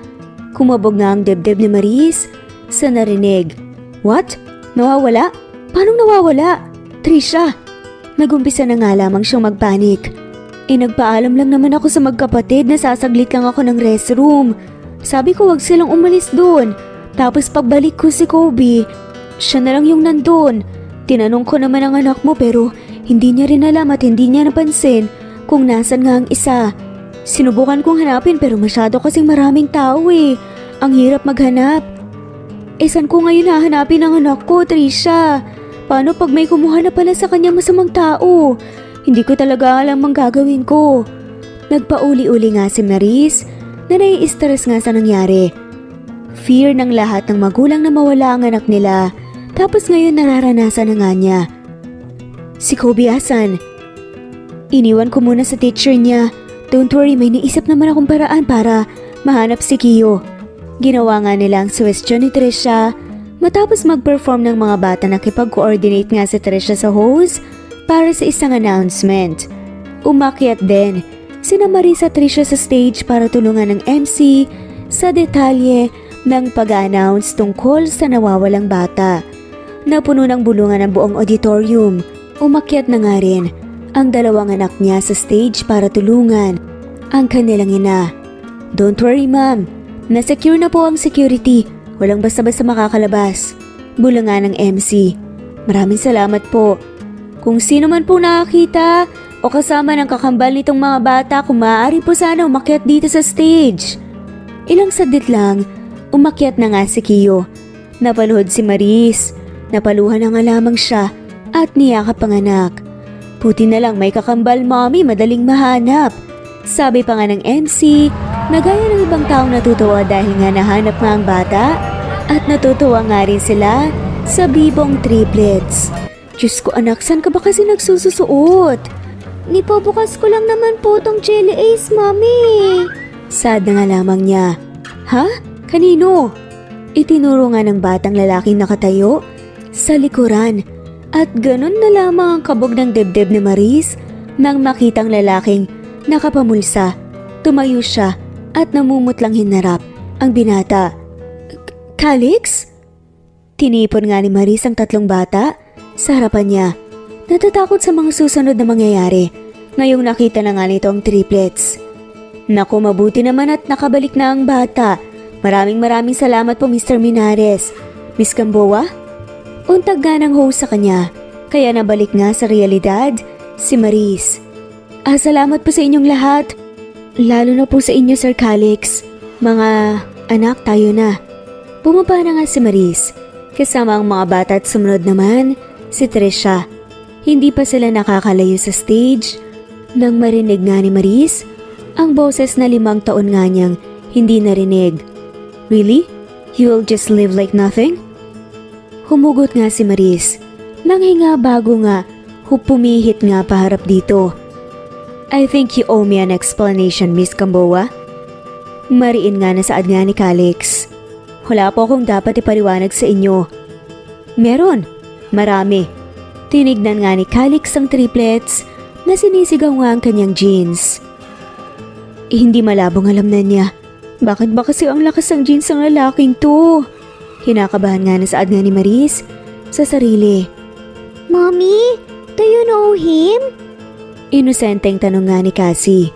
Kumabog nga ang dibdib ni Maris sa narinig. What? Nawawala? Paano nawawala? Trisha! Nagumpisa na nga lamang siyang magpanik. Nagpaalam lang naman ako sa magkapatid na sasaglit lang ako ng restroom. Sabi ko wag silang umalis doon. Tapos pagbalik ko si Kobe, siya na lang yung nandun. Tinanong ko naman ang anak mo pero hindi niya rin alam at hindi niya napansin kung nasan nga ang isa. Sinubukan kong hanapin pero masyado kasing maraming tao eh. Ang hirap maghanap. Saan ko ngayon hahanapin ang anak ko, Trisha? Paano pag may kumuha na pala sa kanya masamang tao? Hindi ko talaga alam ang gagawin ko. Nagpauli-uli nga si Maris na nai-stress nga sa nangyari. Fear ng lahat ng magulang na mawala ang anak nila. Tapos ngayon nararanasan na nga niya. Si Kobe asan? Iniwan ko muna sa teacher niya. Don't worry, may naisip naman akong paraan para mahanap si Kiyo. Ginawa nga nila ang suwestyon ni Trisha. Matapos mag-perform ng mga bata, nakipag-coordinate nga si Trisha sa host para sa isang announcement. Umakyat din sina Maris at Trisha sa stage para tulungan ng MC sa detalye ng pag-announce tungkol sa nawawalang bata. Napuno ng bulungan ang buong auditorium. Umakyat na nga rin ang dalawang anak niya sa stage para tulungan ang kanilang ina. Don't worry ma'am, na-secure na po ang security. Walang basta-basta makakalabas. Bulungan ng MC. Maraming salamat po. Kung sino man po nakakita o kasama ng kakambal nitong mga bata, kung maaari po sana umakyat dito sa stage. Ilang sadlit lang, umakyat na nga si Kiyo. Napaluhod si Maris. Napaluhan na nga lamang siya at niyakap ang anak. Puti na lang may kakambal mommy, madaling mahanap. Sabi pa nga ng MC na gaya ng ibang taong natutuwa dahil nga nahanap nga ang bata at natutuwa nga rin sila sa bibong triplets. Diyos ko anak, saan ka ba kasi nagsususuot? Nipabukas ko lang naman po tong Jelly Ace, Mami. Sad na nga lamang niya. Ha? Kanino? Itinuro nga ng batang lalaking nakatayo sa likuran. At ganun na lamang ang kabog ng dibdib ni Maris nang makitang lalaking nakapamulsa. Tumayo siya at namumutlang hinarap ang binata. Calix? Tinipon nga ni Maris ang tatlong bata sa harapan niya. Natatakot sa mga susunod na mangyayari. Ngayong nakita na nga nito ang triplets. Naku, mabuti naman at nakabalik na ang bata. Maraming salamat po Mr. Minares. Miss Gamboa? Untag nga ng host sa kanya, kaya nabalik nga sa realidad si Maris. Salamat po sa inyong lahat. Lalo na po sa inyo Sir Calix. Mga anak tayo na. Bumaba na nga si Maris. Kasama ang mga bata at sumunod naman si Trisha. Hindi pa sila nakakalayo sa stage nang marinig nga ni Maris ang boses na 5 taon nga niyang hindi narinig. Really? You'll just live like nothing? Humugot nga si Maris. Nanghinga bago nga pumihit nga paharap dito. I think you owe me an explanation, Miss Gamboa. Mariin nga na saad nga ni Calix. Wala po akong dapat ipaliwanag sa inyo. Meron. Marami. Tinignan nga ni Calix ang triplets na sinisigaw nga ang kanyang jeans. Hindi malabong alam na niya. Bakit ba kasi ang lakas ng jeans ng lalaking to? Hinakabahan nga na saad nga ni Maris sa sarili. Mommy, do you know him? Inosenteng tanong nga ni Cassie.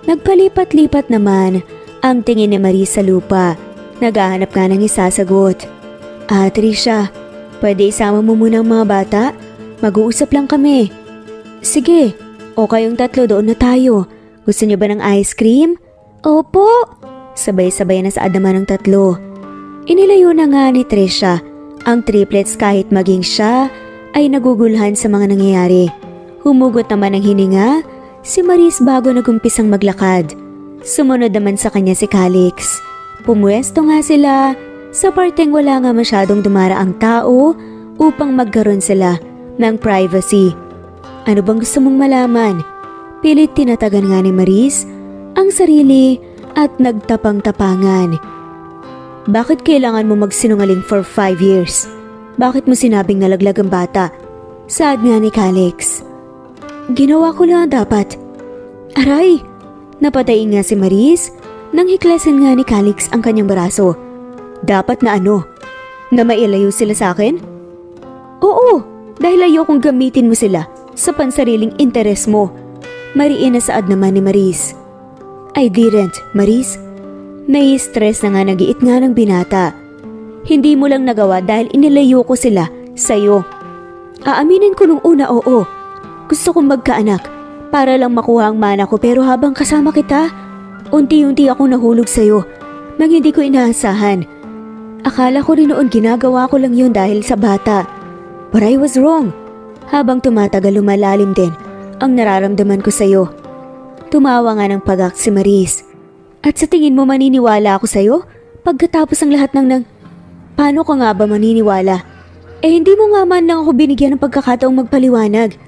Nagpalipat-lipat naman ang tingin ni Maris sa lupa. Naghahanap nga ng isasagot. Trisha, pwede isama mo muna ang mga bata? Mag-uusap lang kami. Sige, o kayong tatlo doon na tayo. Gusto niyo ba ng ice cream? Opo. Sabay-sabay na saad naman ng tatlo. Inilayo na nga ni Trisha ang triplets kahit maging siya ay nagugulhan sa mga nangyayari. Humugot naman ng hininga si Maris bago nagumpisang maglakad. Sumunod naman sa kanya si Calix. Pumuesto nga sila sa parteng wala nga masyadong dumaraang tao upang magkaroon sila ng privacy. Ano bang gusto mong malaman? Pilit tinatagan nga ni Maris ang sarili at nagtapang-tapangan. Bakit kailangan mo magsinungaling for 5 years? Bakit mo sinabing nalaglag ang bata? Saad nga ni Calix. Ginawa ko lang dapat. Aray! Napatayin nga si Maris nang hiklasin nga ni Calix ang kanyang braso. Dapat na ano? Na mailayo sila sa akin? Oo, dahil ayokong gamitin mo sila sa pansariling interes mo. Mariin na saad naman ni Maris. I didn't, Maris. Nai-stress na nga nagiit nga ng binata. Hindi mo lang nagawa dahil inilayo ko sila sa'yo. Aaminin ko nung una oo. Gusto kong magkaanak para lang makuha ang mana ko pero habang kasama kita, unti-unti akong nahulog sa'yo nang hindi ko inaasahan. Akala ko rin noon ginagawa ko lang yun dahil sa bata. But I was wrong. Habang tumatagal lumalalim din ang nararamdaman ko sa'yo. Tumawa nga ng pagak si Maris. At sa tingin mo maniniwala ako sa'yo? Pagkatapos ang lahat ng Paano ka nga ba maniniwala? Hindi mo nga man lang ako binigyan ng pagkakataong magpaliwanag.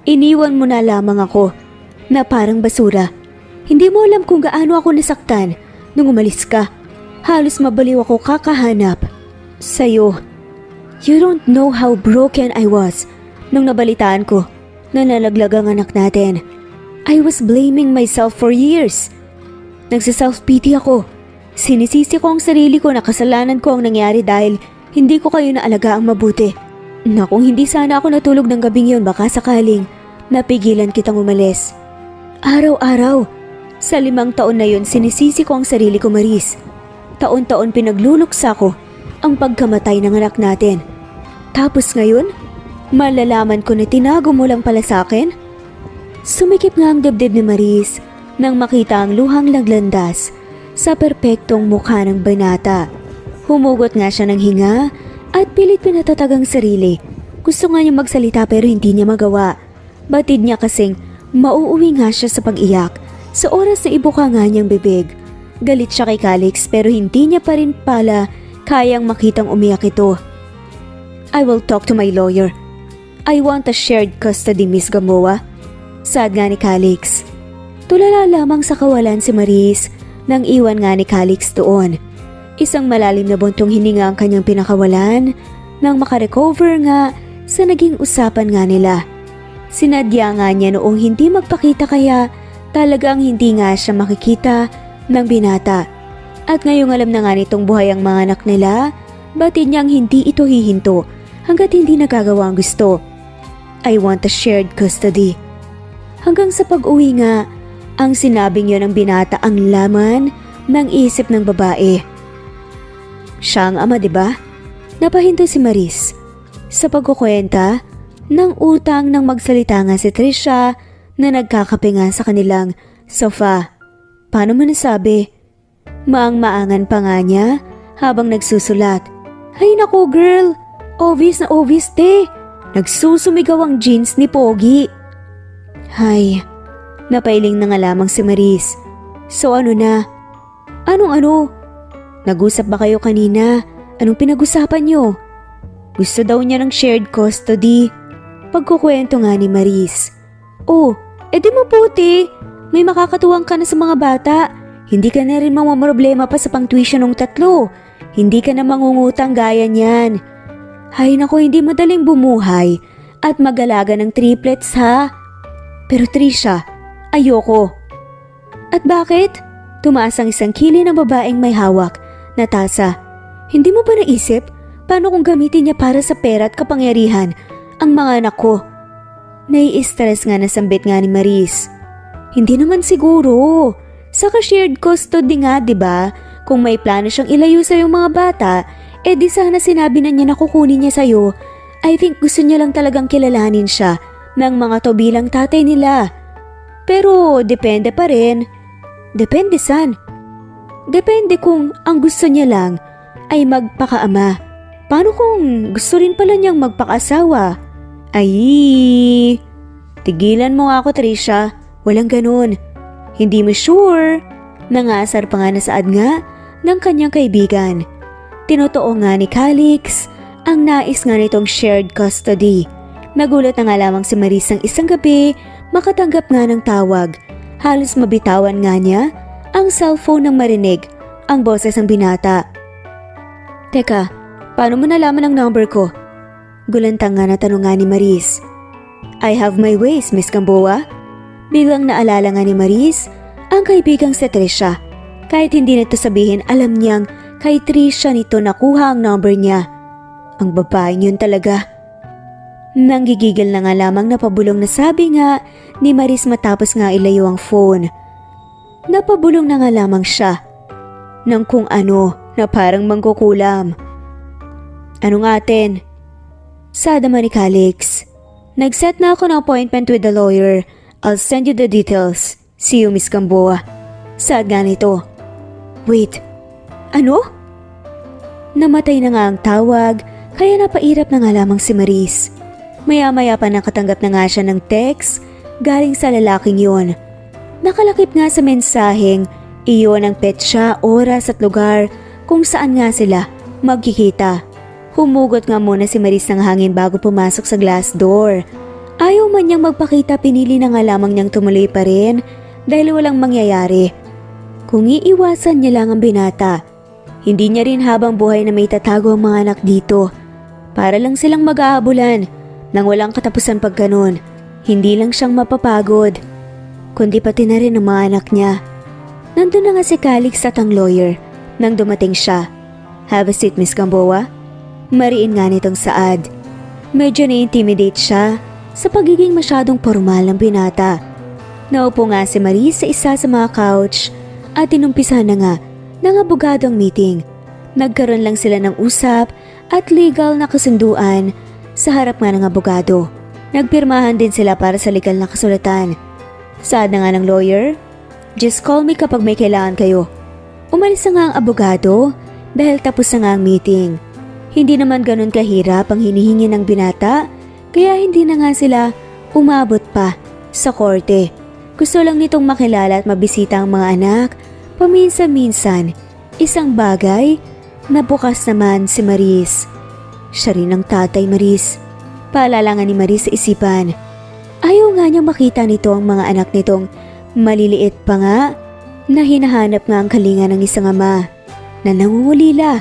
Iniwan mo na lamang ako na parang basura. Hindi mo alam kung gaano ako nasaktan nung umalis ka. Halos mabaliw ako kakahanap sa'yo. You don't know how broken I was nung nabalitaan ko na nalaglag ang anak natin. I was blaming myself for years. Nagsa-self-pity ako. Sinisisi ko ang sarili ko na kasalanan ko ang nangyari dahil hindi ko kayo naalagaan mabuti. Na kung hindi sana ako natulog ng gabing yun baka sakaling napigilan kitang umalis. Araw-araw, sa 5 taon na yun sinisisi ko ang sarili ko, Maris. Taon-taon pinagluluksa ko ang pagkamatay ng anak natin. Tapos ngayon, malalaman ko na tinago mo lang pala sa akin? Sumikip nga ang dibdib ni Maris nang makita ang luhang laglandas sa perpektong mukha ng binata. Humugot nga siya ng hinga at pilit pinatatag ang sarili. Gusto nga niya magsalita pero hindi niya magawa. Batid niya kasing mauuwi nga siya sa pag-iyak sa oras na ibuka nga niyang bibig. Galit siya kay Calix pero hindi niya pa rin pala kayang makitang umiyak ito. I will talk to my lawyer. I want a shared custody, Miss Gamboa. Saad nga ni Calix. Tulala lamang sa kawalan si Maris nang iwan nga ni Calix doon. Isang malalim na buntong hininga ang kanyang pinakawalan nang makarecover nga sa naging usapan nga nila. Sinadya nga niya noong hindi magpakita kaya talagang hindi nga siya makikita ng binata. At ngayong alam na nga nitong buhay ang mga anak nila, batid niyang hindi ito hihinto hanggat hindi nagagawa ang gusto. I want a shared custody. Hanggang sa pag-uwi nga, ang sinabing yun ng binata ang laman ng isip ng babae. Siya ang ama, diba? Napahinto si Maris sa pagkukwenta ng utang nang magsalita nga si Trisha na nagkakape nga sa kanilang sofa. Paano mo nasabi? Maang-maangan pa nga niya habang nagsusulat. Ay naku girl, obvious na obvious te. Nagsusumigaw ang jeans ni Pogi. Hay, napailing na nga lamang si Maris. So ano na? Anong ano? Nag-usap ba kayo kanina? Anong pinag-usapan niyo? Gusto daw niya ng shared custody. Pagkukwento nga ni Maris. Oh, edi mabuti. May makakatuwang ka na sa mga bata. Hindi ka na rin mamamroblema pa sa pang-tuition ng 3. Hindi ka na mangungutang gaya niyan. Hay nako, hindi madaling bumuhay at mag-alaga ng triplets ha. Pero Trisha, ayoko. At bakit? Tumaas ang isang kili ng babaeng may hawak na tasa. Hindi mo ba naisip paano kung gamitin niya para sa pera at kapangyarihan ang mga anak ko? Nai-stress nga na sambit nga ni Maris. Hindi naman siguro. Saka shared custody nga, diba? Kung may plano siyang ilayo sa yung mga bata, di sana sinabi na niya na kukunin niya sa'yo. I think gusto niya lang talagang kilalanin siya ng mga to bilang tatay nila. Pero depende pa rin. Depende saan? Depende kung ang gusto niya lang ay magpakaama. Paano kung gusto rin pala niyang magpakasawa? Ay, tigilan mo nga ako Trisha. Walang ganun. Hindi mo sure. Nangasar pa nga na saad nga ng kanyang kaibigan. Tinotoo nga ni Calix ang nais nga nitong shared custody. Nagulat na nga lamang si Maris ng isang gabi makatanggap nga ng tawag. Halos mabitawan nga niya ang cellphone nang marinig ang boses ng binata. Teka, paano mo nalaman ang number ko? Gulantang nga na tanong nga ni Maris. I have my ways, Miss Gamboa. Biglang naalala nga ni Maris ang kaibigang si Trisha. Kahit hindi nito sabihin, alam niyang kay Trisha nito nakuha ang number niya. Ang babaeng yun talaga. Nanggigigil na nga lamang napabulong na sabi nga ni Maris matapos nga ilayo ang phone. Napabulong na nga lamang siya ng kung ano na parang mangkukulam. Ano nga atin? Sada man ni Calix. Nag-set na ako ng appointment with the lawyer. I'll send you the details. See you, Miss Gamboa. Sad nga nito. Wait, ano? Namatay na nga ang tawag, kaya napairap na nga lamang si Maris. Maya-maya pa nakatanggap na nga siya ng text galing sa lalaking yon. Nakalakip nga sa mensaheng iyon ang petsa, oras at lugar kung saan nga sila magkikita. Humugot nga muna si Maris ng hangin bago pumasok sa glass door. Ayaw man niyang magpakita, pinili na nga lamang niyang tumuloy pa rin dahil walang mangyayari. Kung iiwasan niya lang ang binata, hindi niya rin habang buhay na may tatago ang mga anak dito. Para lang silang mag-aabulan nang walang katapusan pag ganun. Hindi lang siyang mapapagod, kundi pati na rin ang mga anak niya. Nandun na nga si Calix at ang lawyer nang dumating siya. Have a seat, Miss Gamboa. Mariin nga nitong Saad. Medyo na-intimidate siya sa pagiging masyadong formal ng binata. Naupo nga si Maris sa isa sa mga couch at inumpisa na nga ng abogado ang meeting. Nagkaroon lang sila ng usap at legal na kasunduan sa harap nga ng abogado. Nagpirmahan din sila para sa legal na kasulatan. Saad na nga ng lawyer, just call me kapag may kailangan kayo. Umalis na nga ang abogado dahil tapos na nga ang meeting. Hindi naman ganun kahirap ang hinihingi ng binata, kaya hindi na nga sila umabot pa sa korte. Gusto lang nitong makilala at mabisita ang mga anak, paminsan-minsan. Isang bagay na bukas naman si Maris. Siya rin ang tatay, Maris. Paalala nga ni Maris sa isipan. Ayaw nga niyang makita nito ang mga anak nitong maliliit pa nga na hinahanap nga ang kalinga ng isang ama na nangungulila.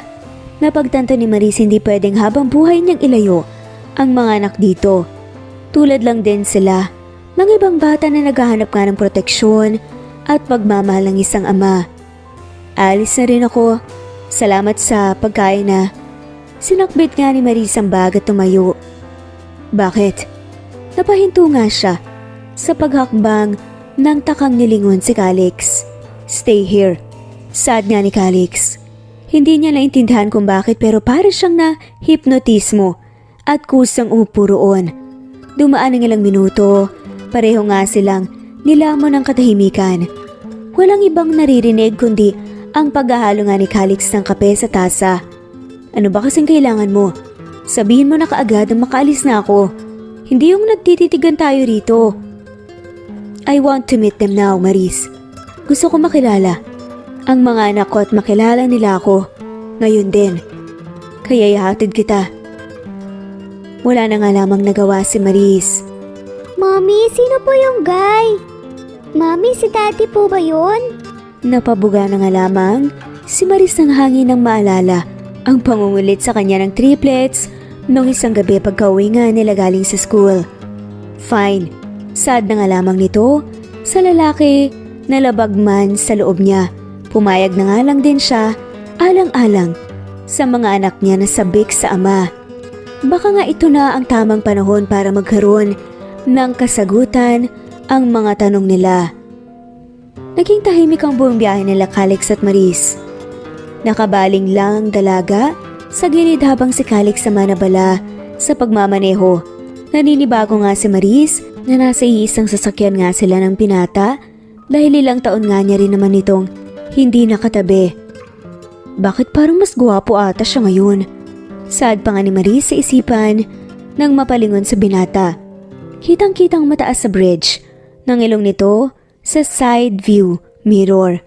Napagtanto ni Maris hindi pwedeng habang buhay niyang ilayo ang mga anak dito. Tulad lang din sila ng ibang bata na naghahanap nga ng proteksyon at pagmamahal ng isang ama. Alis na rin ako. Salamat sa pagkain na. Sinakbit nga ni Maris ang bag at tumayo. Bakit? Napahinto nga siya sa paghakbang ng takang nilingon si Calix. Stay here. Sad nga ni Calix. Hindi niya naintindihan kung bakit pero para siyang na-hipnotismo at kusang upo roon. Dumaan ng ilang minuto, pareho nga silang nilamon ng katahimikan. Walang ibang naririnig kundi ang paghahalo nga ni Calix ng kape sa tasa. Ano ba kasing kailangan mo? Sabihin mo na kaagad na makaalis na ako. Hindi yung nagtititigan tayo rito. I want to meet them now, Maris. Gusto ko makilala ang mga anak ko at makilala nila ako ngayon din. Kaya ihatid kita. Wala na nga lamang nagawa si Maris. Mommy, sino po yung guy? Mommy, si daddy po ba yun? Napabuga na nga lamang si Maris ng hangin ng maalala ang pangungulit sa kanya ng triplets nung isang gabi pagka-uwi nga nila galing sa school. Fine, sad na nga lamang nito sa lalaki na labag man sa loob niya. Pumayag na nga lang din siya, alang-alang sa mga anak niya na sabik sa ama. Baka nga ito na ang tamang panahon para magkaroon ng kasagutan ang mga tanong nila. Naging tahimik ang buong biyahe nila Calix at Maris. Nakabaling lang ang dalaga sa gilid habang si Calix sama na bala sa pagmamaneho. Naninibago nga si Maris na nasa iisang sasakyan nga sila ng binata dahil ilang taon nga niya rin naman itong hindi nakatabi. Bakit parang mas gwapo ata siya ngayon? Sad pa nga ni Maris sa isipan nang mapalingon sa binata. Kitang-kitang mataas sa bridge ng ilong nito sa side view mirror.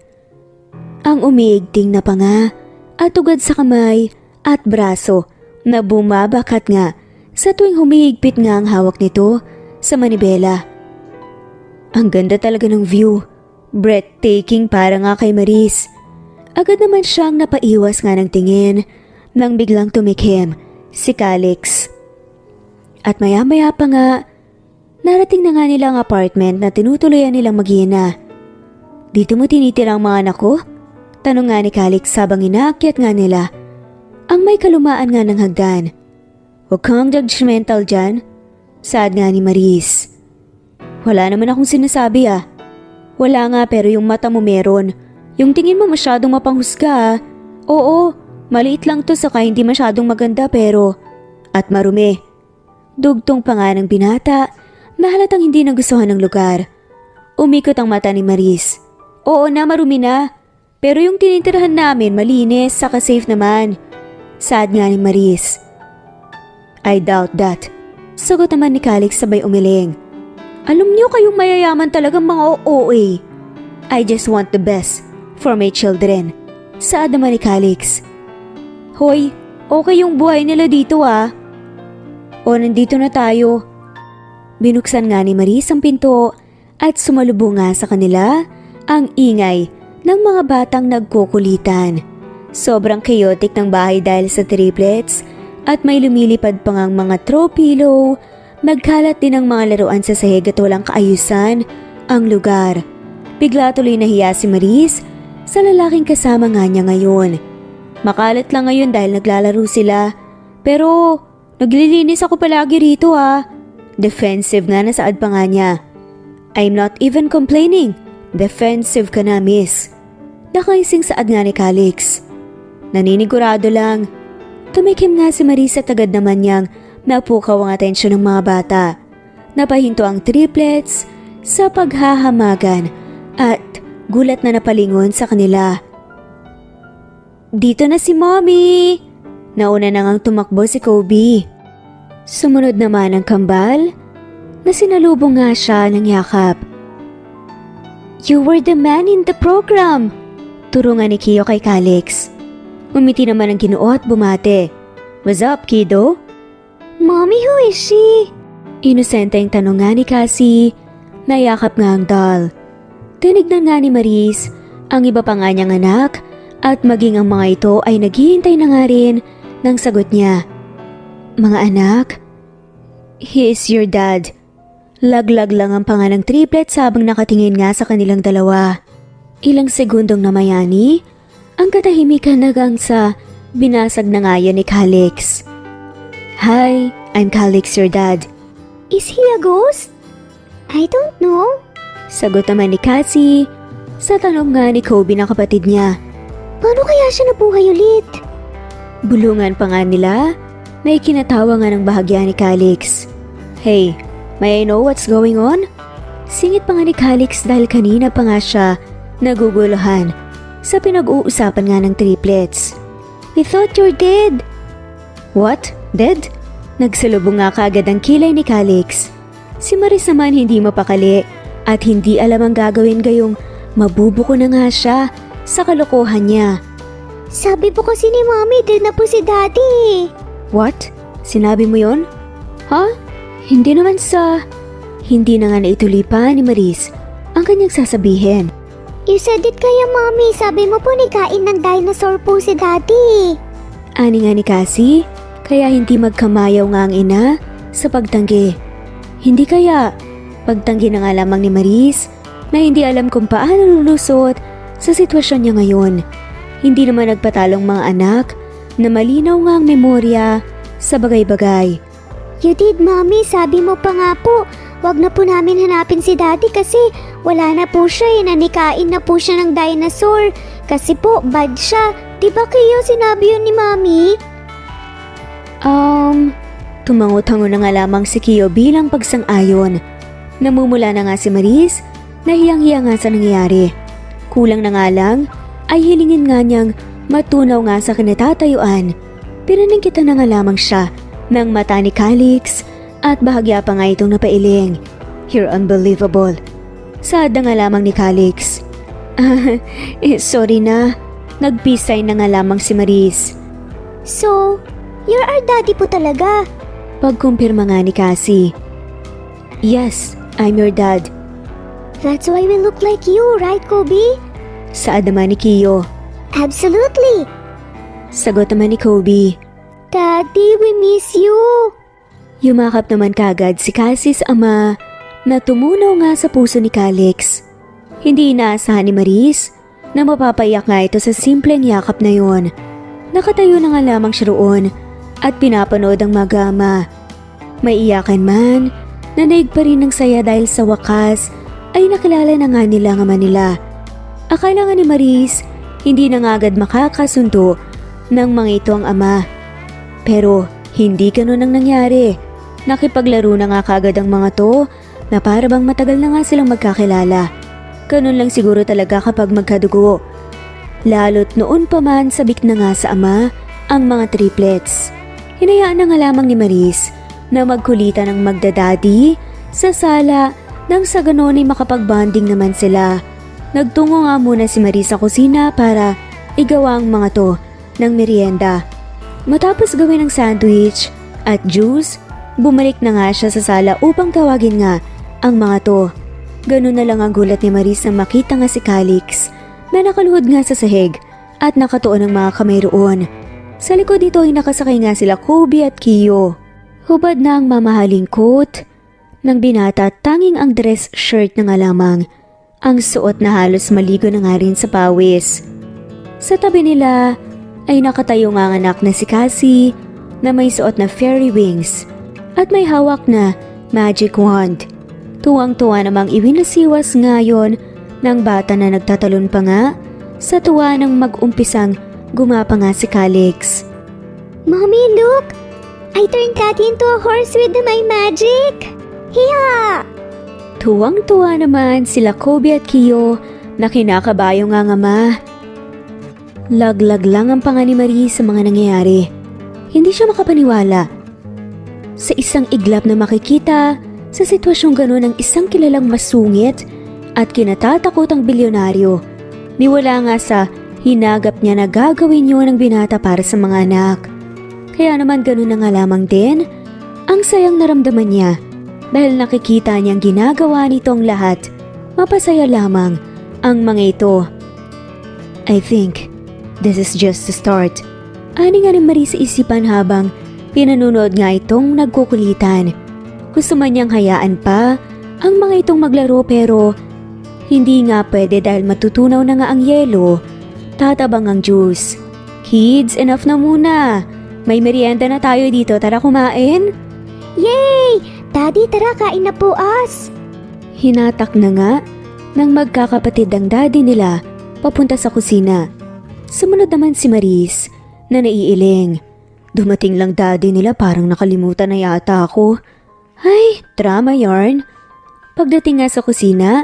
Ang umiigting na panga at ugad sa kamay at braso na bumabakat nga sa tuwing humihigpit nga ang hawak nito sa manibela. Ang ganda talaga ng view. Breathtaking para nga kay Maris. Agad naman siyang napaiwas nga ng tingin nang biglang tumikim si Calix. At maya-maya pa nga, narating na nga nila ang apartment na tinutuluyan nilang mag-iina. Dito mo tinitira ang mga anak ko? Tanong nga ni Calix habang inaakyat nga nila ang may kalumaan nga ng hagdan. Huwag kang judgmental dyan. Saad nga ni Maris. Wala naman akong sinasabi Wala nga pero yung mata mo meron. Yung tingin mo masyadong mapanghusga Oo, maliit lang to saka hindi masyadong maganda pero... At marumi. Dugtong pa nga ng binata na halatang hindi nagustuhan ng lugar. Umikot ang mata ni Maris. Oo na, marumi na. Pero yung tinitirahan namin malinis saka safe naman. Saad nga ni Maris. I doubt that. Sagot naman ni Calix sabay umiling. Alam niyo kayong mayayaman talagang mga OA. I just want the best for my children. Saad naman ni Calix. Hoy, okay yung buhay nila dito O nandito na tayo. Binuksan nga ni Maris ang pinto at sumalubong nga sa kanila ang ingay ng mga batang nagkukulitan. Sobrang chaotic ng bahay dahil sa triplets at may lumilipad pa ngang mga throw pillow, nagkalat din ang mga laruan sa sahig at walang kaayusan ang lugar. Bigla tuloy nahiya si Maris sa lalaking kasama nga niya ngayon. Makalat lang ngayon dahil naglalaro sila, pero naglilinis ako palagi rito Defensive nga na saad pa nga niya. I'm not even complaining. Defensive ka na, miss. Nakaising saad nga ni Calix. Naninigurado lang. Tumikim nga si Maris at agad naman niyang napukaw ang atensyon ng mga bata. Napahinto ang triplets sa paghahamagan at gulat na napalingon sa kanila. Dito na si Mommy! Nauna na ngang tumakbo si Kobe. Sumunod naman ang kambal na sinalubong nga siya ng yakap. You were the man in the program! Turo nga ni Kiyo kay Calix. Umiti naman ang Ginoo at bumate. What's up, kiddo? Mommy, who is she? Inosente ang tanong nga ni Cassie. Nayakap nga ang doll. Tinignan nga ni Maris ang iba pa nga niyang anak at maging ang mga ito ay naghihintay na nga rin ng sagot niya. Mga anak? He is your dad. Laglag lang ang pangalang triplets habang nakatingin nga sa kanilang dalawa. Ilang segundong namayani, ang katahimikan nagang sa binasag na nga yan ni Calix. Hi, I'm Calix, your dad. Is he a ghost? I don't know. Sagot naman ni Cassie sa tanong nga ni Kobe na kapatid niya. Paano kaya siya nabuhay ulit? Bulungan pa nga nila na ikinatawa nga ng bahagya ni Calix. Hey, may I know what's going on? Singit pa nga ni Calix dahil kanina pa nga siya naguguluhan sa pinag-uusapan nga ng triplets. We thought you're dead. What? Dead? Nagsalubong nga kaagad ang kilay ni Calix. Si Maris naman hindi mapakali at hindi alam ang gagawin gayong mabubuko na nga siya sa kalokohan niya. Sabi po kasi ni Mommy, dead na po si Daddy. What? Sinabi mo yon? Hindi naman Hindi na nga naituloy pa ni Maris ang kanyang sasabihin. You said it kaya, Mommy. Sabi mo po nikain ng dinosaur po si Daddy. Ani nga ni Cassie, kaya hindi magkamayaw nga ang ina sa pagtanggi. Hindi kaya, pagtanggi na nga lamang ni Maris na hindi alam kung paano lulusot sa sitwasyon niya ngayon. Hindi naman nagpatalong mga anak na malinaw nga ang memorya sa bagay-bagay. You did, Mommy. Sabi mo pa nga po, wag na po namin hanapin si Daddy kasi wala na po siya nanikain na po siya ng dinosaur. Kasi po, bad siya. Diba kayo sinabi yun ni Mommy? Tumango-tango na nga lamang si Kiyo bilang pagsang-ayon. Namumula na nga si Maris, nahiyang-hiya nga sa nangyayari. Kulang na nga lang, ay hilingin nga niyang matunaw nga sa kinatatayuan. Pinaningkitan na nga lamang siya ng mata ni Calix at bahagya pa nga itong napailing. You're unbelievable. Saad na nga lamang ni Calix. Sorry na. Nag-peace sign na nga lamang si Maris. So, you're our daddy po talaga? Pagkumpirma nga ni Cassie. Yes, I'm your dad. That's why we look like you, right, Kobe? Saad naman ni Kiyo. Absolutely. Sagot naman ni Kobe. Daddy, we miss you. Yumakap naman kagad si Cassie sa ama na tumunaw nga sa puso ni Calix. Hindi inaasahan ni Maris na mapapaiyak nga ito sa simpleng yakap na yon. Nakatayo na nga lamang siya roon at pinapanood ang magama. May iyakan man, nanaig pa rin ng saya dahil sa wakas ay nakilala na nga nila ang ama nila. Akala nga ni Maris, hindi na nga agad makakasundo ng mga ito ang ama. Pero hindi ganun ang nangyari. Nakipaglaro na nga kagad ang mga to na para bang matagal na nga silang magkakilala. Ganun lang siguro talaga kapag magkadugo. Lalo't noon pa man sabik na nga sa ama ang mga triplets. Hinayaan na nga lamang ni Maris na magkulitan ng magdadadi sa sala nang sa ganon ay makapag-bonding naman sila. Nagtungo nga muna si Maris sa kusina para igawa ang mga to ng merienda. Matapos gawin ang sandwich at juice, bumalik na nga siya sa sala upang tawagin nga ang mga to. Ganun na lang ang gulat ni Maris nang makita nga si Calix na nakaluhod nga sa sahig at nakatuon ang mga kamay roon. Sa likod nito ay nakasakay nga sila Kobe at Kiyo. Hubad na ang mamahaling coat ng binata at tanging ang dress shirt na nga lamang ang suot na halos maligo na nga rin sa pawis. Sa tabi nila ay nakatayo nga ang anak na si Cassie na may suot na fairy wings at may hawak na magic wand. Tuwang-tuwa namang iwinasiwas ngayon ng bata na nagtatalon pa nga sa tuwa ng mag-umpisang gumapa nga si Calix. Mommy, look! I turned Cathy into a horse with my magic! Hiya! Tuwang-tuwa naman sila Kobe at Kiyo na kinakabayo nga ang ama. Laglag lang ang panga ni Marie sa mga nangyayari. Hindi siya makapaniwala. Sa isang iglap na makikita sa sitwasyong gano'n ng isang kilalang masungit at kinatatakotang bilyonaryo, niwala nga sa hinagap niya na gagawin yun ng binata para sa mga anak. Kaya naman gano'n na nga lamang din ang sayang naramdaman niya dahil nakikita niyang ginagawa nitong lahat. Mapasaya lamang ang mga ito. I think this is just the start. Ani nga ni Marie sa isipan habang pinanonood nga itong nagkukulitan. Gusto man niyang hayaan pa ang mga itong maglaro pero hindi nga pwede dahil matutunaw na nga ang yelo. Tatabang ang juice. Kids, enough na muna. May merienda na tayo dito, tara kumain. Yay! Daddy, tara, kain na po us! Hinatak na nga ng magkakapatid ang daddy nila papunta sa kusina. Sumunod naman si Maris na naiiling. Dumating lang daddy nila parang nakalimutan na yata ako. Ay, drama yarn. Pagdating nga sa kusina,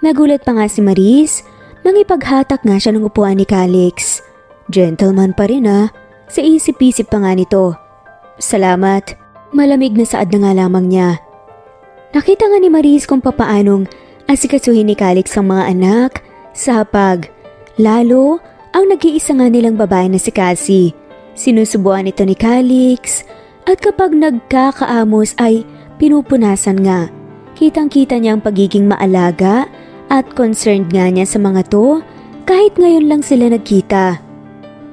nagulat pa nga si Maris nang ipaghatak nga siya ng upuan ni Calix. Gentleman pa rin sa isip-isip pa nga nito. Salamat. Malamig na saad na nga lamang niya. Nakita nga ni Maris kung papaanong asikasuhin ni Calix ang mga anak sa hapag. Lalo ang nag-iisa nga nilang babae na si Cassie. Sinusubuan ito ni Calix at kapag nagkakaamos ay pinupunasan nga. Kitang-kita niya ang pagiging maalaga at concerned nga niya sa mga to kahit ngayon lang sila nagkita.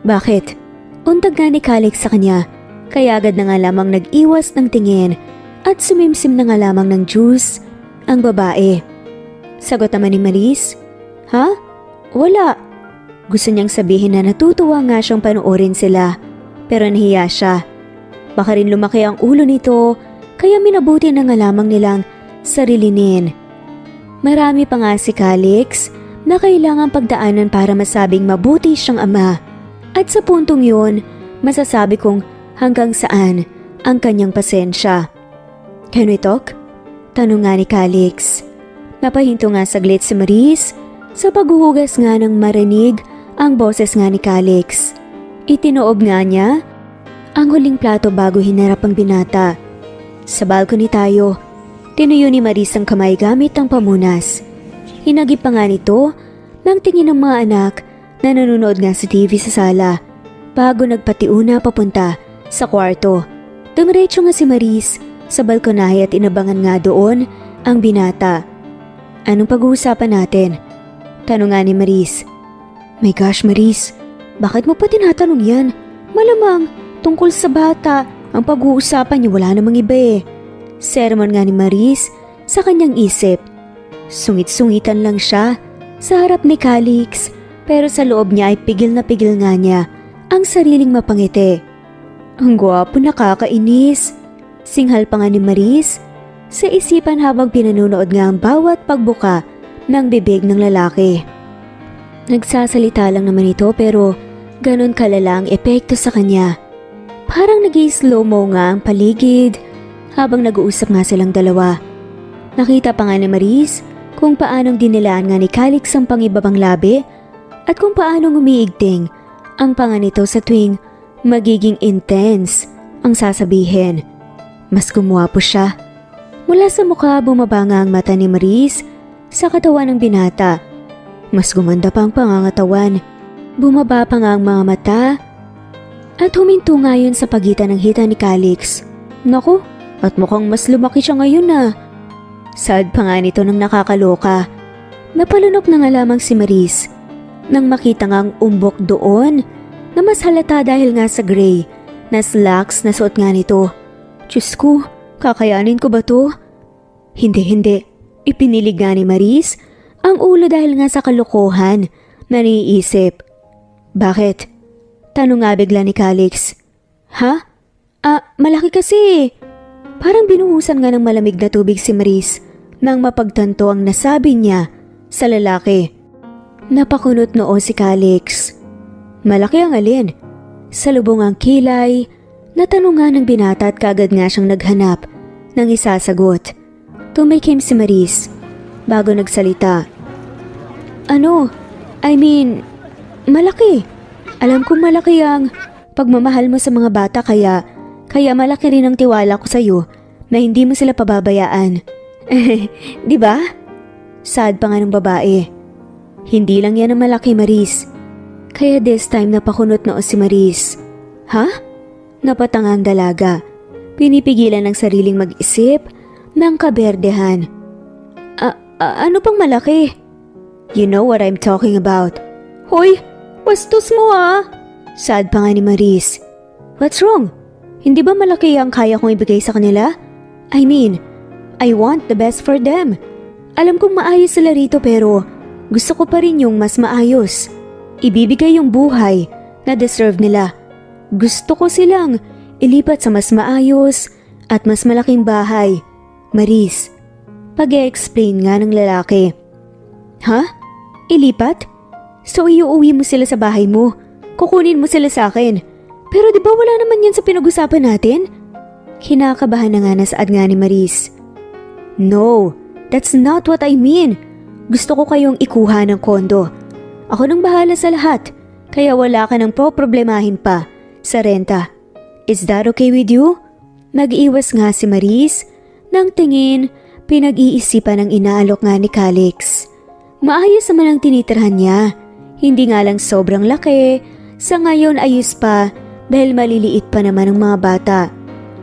Bakit? Untag nga ni Calix sa kanya kaya agad na nga lamang nag-iwas ng tingin at sumimsim na nga lamang ng juice ang babae. Sagot naman ni Maris, "Ha? Wala." Gusto niyang sabihin na natutuwa nga siyang panoorin sila pero nahiya siya. Baka rin lumaki ang ulo nito kaya minabuti na nga lamang nilang sarilinin. Marami pa nga si Calix na kailangang pagdaanan para masabing mabuti siyang ama. At sa puntong yun, masasabi kong hanggang saan ang kanyang pasensya. "Can we talk?" Tanong nga ni Calix. Napahinto nga saglit si Maris sa paghuhugas nga ng marinig ang boses nga ni Calix. Itinoob nga niya ang huling plato bago hinarap ang binata. Sa balcony tayo. Tinuyo ni Maris ang kamay gamit ang pamunas. Hinagip pa nga nito nang tingin ng mga anak na nanonood nga sa TV sa sala bago nagpatiuna papunta sa kwarto. Dumiretso nga si Maris sa balkonahe at inabangan nga doon ang binata. "Anong pag-uusapan natin?" Tanong nga ni Maris. "My gosh Maris, bakit mo pa tinatanong yan? Malamang tungkol sa bata ang pag-uusapan niyo, wala namang iba Sermon nga ni Maris sa kanyang isip. Sungit-sungitan lang siya sa harap ni Calix pero sa loob niya ay pigil na pigil nga niya ang sariling mapangiti. Ang gwapo, nakakainis. Singhal pa nga ni Maris sa isipan habang pinanunood nga ang bawat pagbuka ng bibig ng lalaki. Nagsasalita lang naman ito pero ganun kalala ang epekto sa kanya. Parang nag-i-slow-mo nga ang paligid habang nag-uusap nga silang dalawa. Nakita pa nga ni Maris kung paanong dinilaan nga ni Calix ang pangibabang labi at kung paanong umiigting ang panga nito sa tuwing magiging intense ang sasabihin. Mas gumwapo siya. Mula sa mukha bumaba nga ang mata ni Maris sa katawan ng binata. Mas gumanda pa ang pangangatawan. Bumaba pa nga ang mga mata at huminto nga yun sa pagitan ng hita ni Calix. Naku, at mukhang mas lumaki siya ngayon na. Sad pa nga nito ng nakakaloka. Napalunok na nga lamang si Maris nang makita nga ang umbok doon na mas halata dahil nga sa gray na slacks na suot nga nito. Diyos ko, kakayanin ko ba to? Hindi. Ipinilig nga ni Maris ang ulo dahil nga sa kalokohan na naiisip. Bakit? Tanong nga bigla ni Calix. Ha? Malaki kasi. Parang binuhusan nga ng malamig na tubig si Maris nang mapagtanto ang nasabi niya sa lalaki. Napakunot noo si Calix. Malaki ang alin? Sa lubong ang kilay, natanong nga ng binata at kagad nga siyang naghanap ng isasagot. Tumikim si Maris bago nagsalita. Malaki. Alam kong malaki ang pagmamahal mo sa mga bata kaya malaki rin ang tiwala ko sa'yo na hindi mo sila pababayaan. Di ba? Sad pa nga ng babae. Hindi lang yan ang malaki, Maris. Kaya this time napakunot noo si Maris. Ha? Napatanga ang dalaga. Pinipigilan ng sariling mag-isip ng kaberdehan. Ano pang malaki? You know what I'm talking about. Hoy! Bastos mo ah! Sad pa nga ni Maris. What's wrong? Hindi ba malaki ang kaya kong ibigay sa kanila? I want the best for them. Alam kong maayos sila rito pero gusto ko pa rin yung mas maayos. Ibibigay yung buhay na deserve nila. Gusto ko silang ilipat sa mas maayos at mas malaking bahay. Maris, pag-e-explain nga ng lalaki. Ha? Ilipat? So iuuwi mo sila sa bahay mo? Kukunin mo sila sa akin? Pero di ba wala naman yan sa pinag-usapan natin? Kinakabahan na nga nasaad nga ni Maris. No, that's not what I mean. Gusto ko kayong ikuha ng kondo. Ako nang bahala sa lahat, kaya wala ka nang poproblemahin pa sa renta. Is that okay with you? Nag-iwas nga si Maris nang tingin pinag-iisipan ang inaalok nga ni Calix. Maayos naman ang tinitirhan niya. Hindi nga lang sobrang laki, sa ngayon ayos pa dahil maliliit pa naman ang mga bata.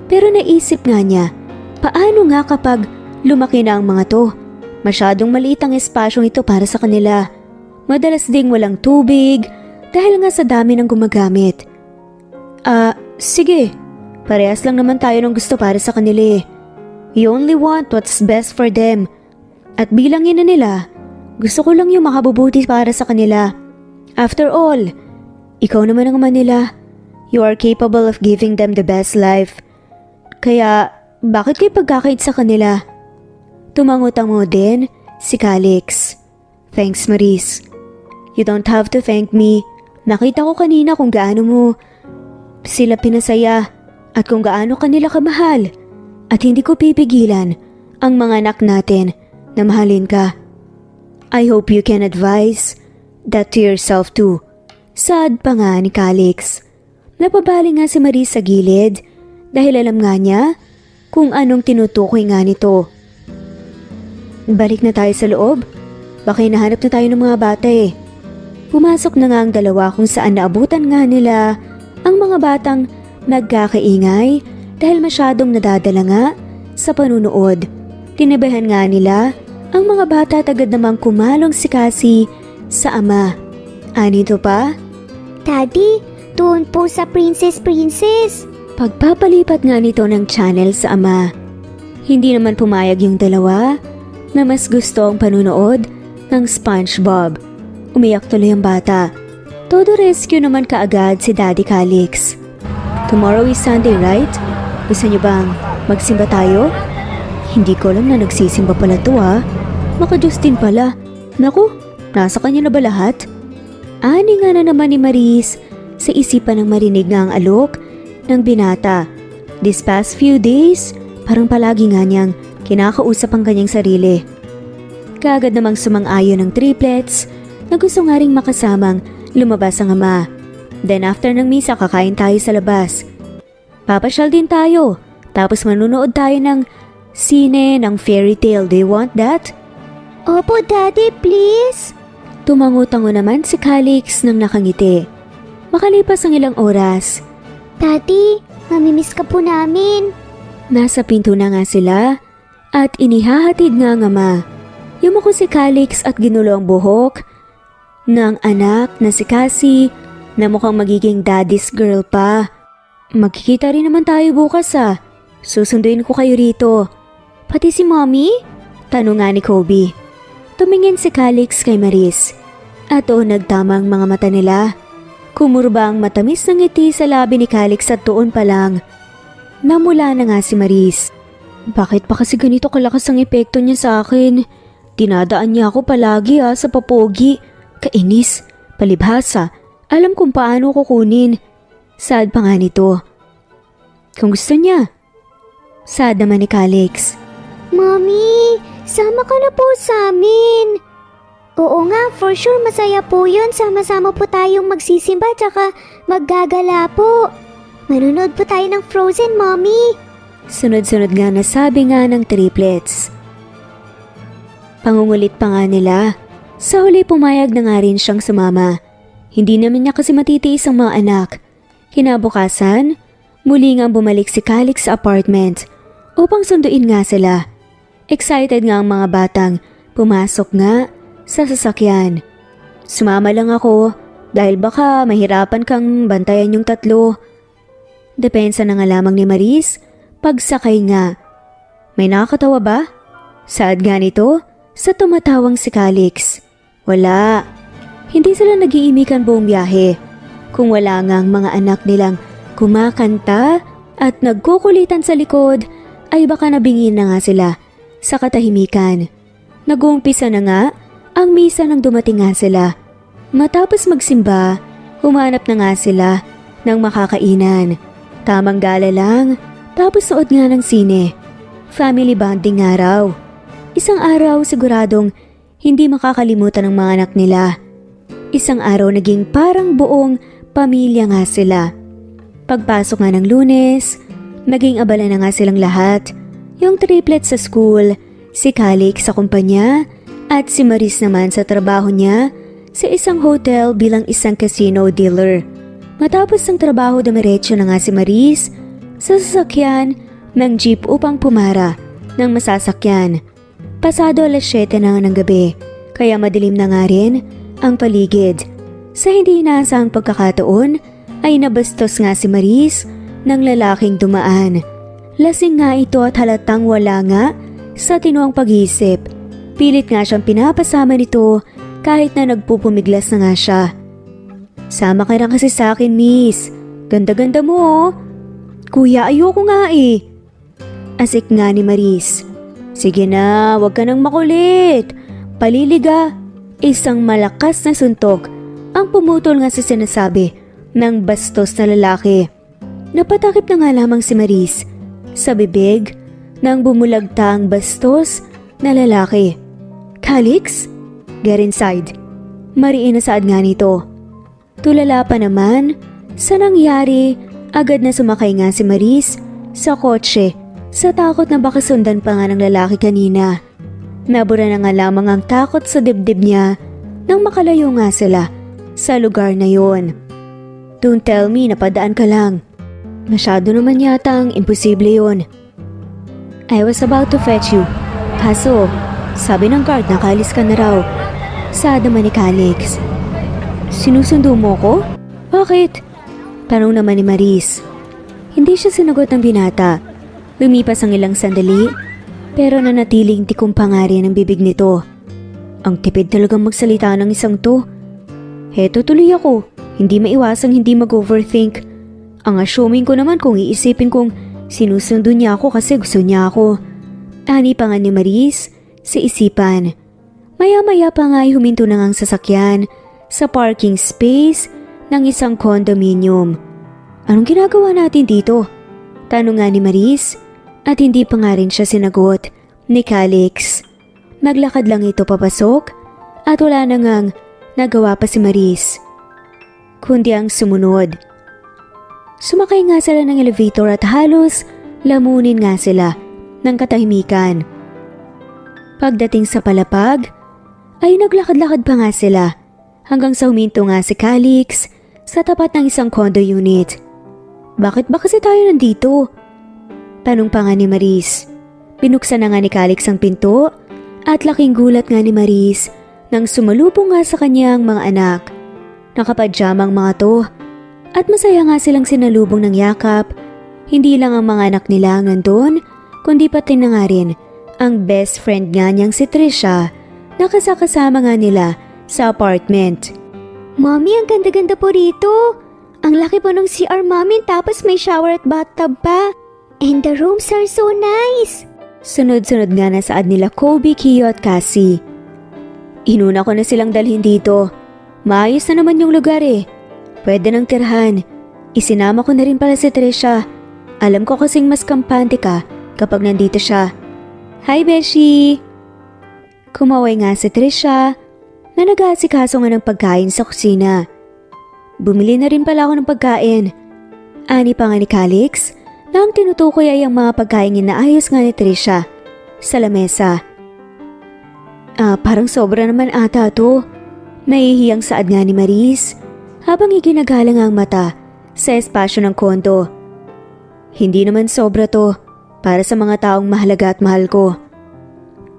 Pero naisip nga niya, paano nga kapag lumaki na ang mga to? Masyadong maliit ang espasyong ito para sa kanila. Madalas ding walang tubig dahil nga sa dami ng gumagamit. Sige, parehas lang naman tayo ng gusto para sa kanila eh. We only want what's best for them. At bilang ina nila, gusto ko lang yung makabubuti para sa kanila. After all, ikaw naman ang ama nila. You are capable of giving them the best life. Kaya, bakit kayo pagkakait sa kanila? Tumango-tango din si Calix. Thanks, Maris. You don't have to thank me. Nakita ko kanina kung gaano mo sila pinasaya at kung gaano kanila kamahal. At hindi ko pipigilan ang mga anak natin na mahalin ka. I hope you can advise that to yourself too. Sad pa nga ni Calix. Napabaling nga si Maris sa gilid dahil alam nga niya kung anong tinutukoy nga nito. Balik na tayo sa loob. Baka hinahanap na tayo ng mga bata eh. Pumasok na nga ang dalawa kung saan naabutan nga nila ang mga batang nagkakaingay dahil masyadong nadadala nga sa panunood. Tinabahan nga nila ang mga bata at agad namang kumalong si Cassie sa ama. Anito pa? Daddy, doon po sa Princess. Pagpapalipat nga nito ng channel sa ama. Hindi naman pumayag yung dalawa na mas gusto ang panunood ng SpongeBob. Umiyak tuloy ang bata. Todo rescue naman kaagad si Daddy Calix. Tomorrow is Sunday, right? Gusto niyo bang Magsimba tayo? Hindi ko alam na nagsisimba pala to ha. Maka-Diyos din pala. Naku, nasa kanya na ba lahat? Ani nga na naman ni Maris sa isipan ng marinig nga ang alok ng binata. This past few days, parang palagi nga niyang kinakausap ang kanyang sarili. Kaagad namang sumang-ayon ng triplets na gusto nga ring makasamang lumabas ang ama. Then after ng misa, kakain tayo sa labas. Papasyal din tayo, tapos manunood tayo ng sine ng fairy tale. Do you want that? Opo, Daddy, please. Tumango-tango naman si Calix nang nakangiti. Makalipas ang ilang oras, Daddy, mamimiss ka po namin. nasa pinto na nga sila at inihahatid nga ang ama. Yumuko si Calix at ginulo ang buhok ng anak na si Cassie na mukhang magiging daddy's girl pa. Magkikita rin naman tayo bukas ah. Susunduin ko kayo rito. Pati si Mommy? Tanong nga ni Kobe. Tumingin si Calix kay Maris at doon nagtamang mga mata nila. Kumurba ang matamis na ngiti sa labi ni Calix at doon pa lang namula na nga si Maris. Bakit pa kasi ganito kalakas ang epekto niya sa akin? Dinadaan niya ako palagi sa papogi. Kainis, palibhasa, alam kung paano kukunin. Sad pa nga nito. Kung gusto niya. Sad naman ni Calix. Mommy, sama ka na po sa amin. Oo nga, for sure masaya po yun. Sama-sama po tayong magsisimba tsaka maggagala po. Manunod po tayo ng Frozen, Mommy. Sunod-sunod nga nasabi nga ng triplets. Pangungulit pa nga nila. Sa huli pumayag na nga rin siyang sumama. Hindi naman niya kasi matitiis ang mga anak. Kinabukasan, muli nga bumalik si Calix sa apartment upang sunduin nga sila. Excited nga ang mga batang pumasok nga sa sasakyan. Sumama lang ako dahil baka mahirapan kang bantayan yung tatlo. Depensa na nga lamang ni Maris pagsakay nga. May nakakatawa ba? Saad nga nito sa tumatawang si Calix. Wala. Hindi sila nag-iimikan buong biyahe. Kung wala nga ang mga anak nilang kumakanta at nagkukulitan sa likod, ay baka nabingin na nga sila sa katahimikan. Nag-uumpisa na nga ang misa nang dumating nga sila. Matapos magsimba, humanap na nga sila ng makakainan. Tamang gala lang, tapos nood nga ng sine. Family bonding nga raw. Isang araw siguradong hindi makakalimutan ng mga anak nila. Isang araw naging parang buong pamilya nga sila. Pagpasok nga ng Lunes, naging abala na nga silang lahat. Yung triplets sa school, si Calix sa kumpanya, at si Maris naman sa trabaho niya sa isang hotel bilang isang casino dealer. Matapos ang trabaho, dumiretso na nga si Maris sa sasakyan ng jeep upang pumara ng masasakyan. Pasado alas 7 na nga ng gabi, kaya madilim na nga rin ang paligid. Sa hindi inaasahang pagkakataon ay nabastos nga si Maris ng lalaking dumaan. Lasing nga ito at halatang wala nga sa tinuang pag-iisip. Pilit nga siyang pinapasama nito kahit na nagpupumiglas na nga siya. Sama ka na kasi sa akin, miss. Ganda-ganda mo oh. Kuya, ayoko nga eh. Asik nga ni Maris. Sige na, wag ka nang makulit. Paliliga. Isang malakas na suntok ang pumutol nga sa sinasabi ng bastos na lalaki. Napatakip na nga lamang si Maris sa bibig nang bumulagta ang bastos na lalaki. Calix? Get inside. Mariin na saad nga nito. Tulala pa naman sa nangyari, agad na sumakay nga si Maris sa kotse sa takot na baka sundan pa nga ng lalaki kanina. Nabura na nga lamang ang takot sa dibdib niya nang makalayo nga sila sa lugar na yon. Don't tell me napadaan ka lang. Masyado naman yatang imposible yon. I was about to fetch you. Kaso, sabi ng guard nakaalis ka na raw. Saad naman ni Calix. Sinusundo mo ko? Bakit? Tanong naman ni Maris. Hindi siya sinagot ng binata. Lumipas ang ilang sandali, pero nanatiling tikong pangarin ang bibig nito. Ang tipid talagang magsalita ng isang to. Heto tuloy ako, hindi maiwasang hindi mag-overthink. Ang assuming ko naman kung iisipin kong Sinusundo niya ako kasi gusto niya ako. Ani pa nga ni Maris sa isipan. Maya-maya pa nga ay huminto na ngang sasakyan sa parking space ng isang condominium. Anong ginagawa natin dito? Tanong nga ni Maris at hindi pa nga rin siya sinagot ni Calix. Naglakad lang ito papasok at wala na ngang nagawa pa si Maris kundi ang sumunod. Sumakay nga sila ng elevator at halos lamunin nga sila ng katahimikan. Pagdating sa palapag, ay naglakad-lakad pa nga sila hanggang sa huminto nga si Calix sa tapat ng isang condo unit. Bakit ba kasi tayo nandito? Tanong pa nga ni Maris. Binuksan na nga ni Calix ang pinto at laking gulat nga ni Maris nang sumalubong nga sa kanyang mga anak. Nakapadyamang mga to at masaya nga silang sinalubong ng yakap. Hindi lang ang mga anak nila ang nandun, kundi pati na nga rin ang best friend nga niyang si Trisha na kasakasama nga nila sa apartment. Mommy, ang ganda-ganda po rito. Ang laki po ng CR, Mommy, tapos may shower at bathtub pa. And the rooms are so nice. Sunod-sunod nga na saad nila Kobe, Kio at Cassie. Inuna ko na silang dalhin dito. Maayos na naman yung lugar eh. Pwede nang tirhan. Isinama ko na rin pala si Trisha. Alam ko kasing mas kampante ka kapag nandito siya. Hi Beshi! Kumaway nga si Trisha na nag-aasikaso nga ng pagkain sa kusina. Bumili na rin pala ako ng pagkain. Ani pa nga ni Calix na ang tinutukoy ay ang mga pagkain na ayos nga ni Trisha sa lamesa. Parang sobra naman ata to. Nahihiyang saad nga ni Maris habang iginagalang ang mata sa espasyo ng kondo. Hindi naman sobra to para sa mga taong mahalaga at mahal ko.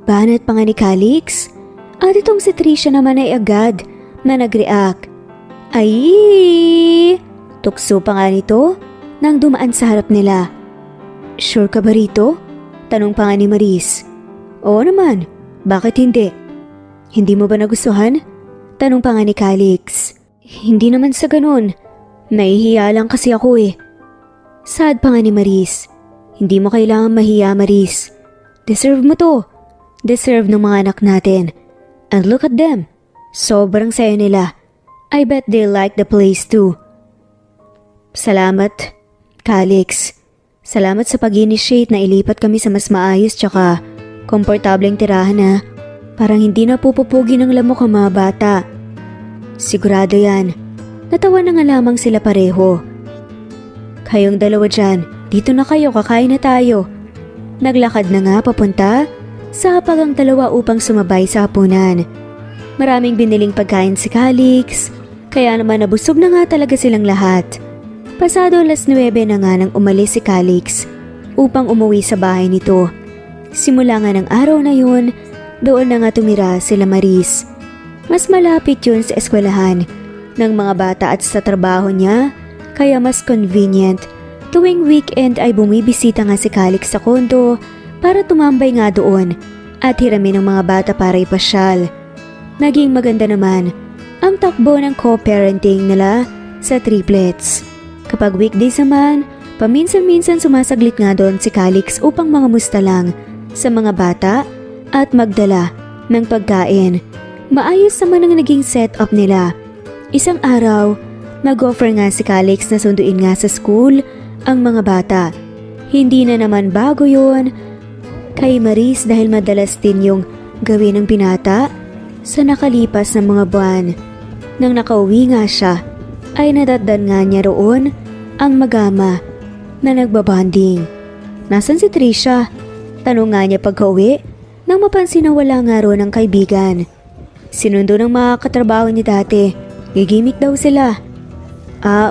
Banat pa nga ni Calix at itong si Trisha naman ay agad na nag-react. Ay! Tukso pa nga nito nang dumaan sa harap nila. Sure ka ba rito? Tanong pa nga ni Maris. Oo naman, bakit hindi? Hindi mo ba nagustuhan? Tanong pa nga ni Calix. Hindi naman sa ganun. Nahihiya lang kasi ako eh. Sad pa nga ni Maris. Hindi mo kailangan mahiya, Maris. Deserve mo to. Deserve ng mga anak natin. And look at them. Sobrang saya nila. I bet they like the place too. Salamat, Calix. Salamat sa pag-initiate na ilipat kami sa mas maayos tsaka komportableng tirahan na parang hindi na pupupugi ng lamok ang mga bata. Sigurado yan. Natawa na nga lamang sila pareho. Kayong dalawa dyan, dito na kayo, kakain na tayo. Naglakad na nga papunta sa hapag ang dalawa upang sumabay sa hapunan. Maraming biniling pagkain si Calix, kaya naman nabusog na nga talaga silang lahat. Pasado 9:00 na nga nang umalis si Calix upang umuwi sa bahay nito. Simula nga ng araw na yun, doon na nga tumira sila Maris. Mas malapit yun sa eskwelahan ng mga bata at sa trabaho niya, kaya mas convenient. Tuwing weekend ay bumibisita nga si Calix sa kondo para tumambay nga doon at hiramin ng mga bata para ipasyal. Naging maganda naman ang takbo ng co-parenting nila sa triplets. Kapag weekdays naman, paminsan-minsan sumasaglit nga doon si Calix upang mangamusta lang sa mga bata at magdala ng pagkain. Maayos naman ang naging setup nila. Isang araw, nag-offer nga si Calix na sunduin nga sa school ang mga bata. Hindi na naman bago yun kay Maris dahil madalas din yung gawin ng binata sa nakalipas na mga buwan. Nang nakauwi nga siya, ay nadatdan nga niya roon ang magama na nagbabanding. Nasaan si Trisha? Tanong nga niya pagka-uwi nang mapansin na wala nga roon ang kaibigan. Sinundo ng mga katrabaho niya dati. Gigimik daw sila.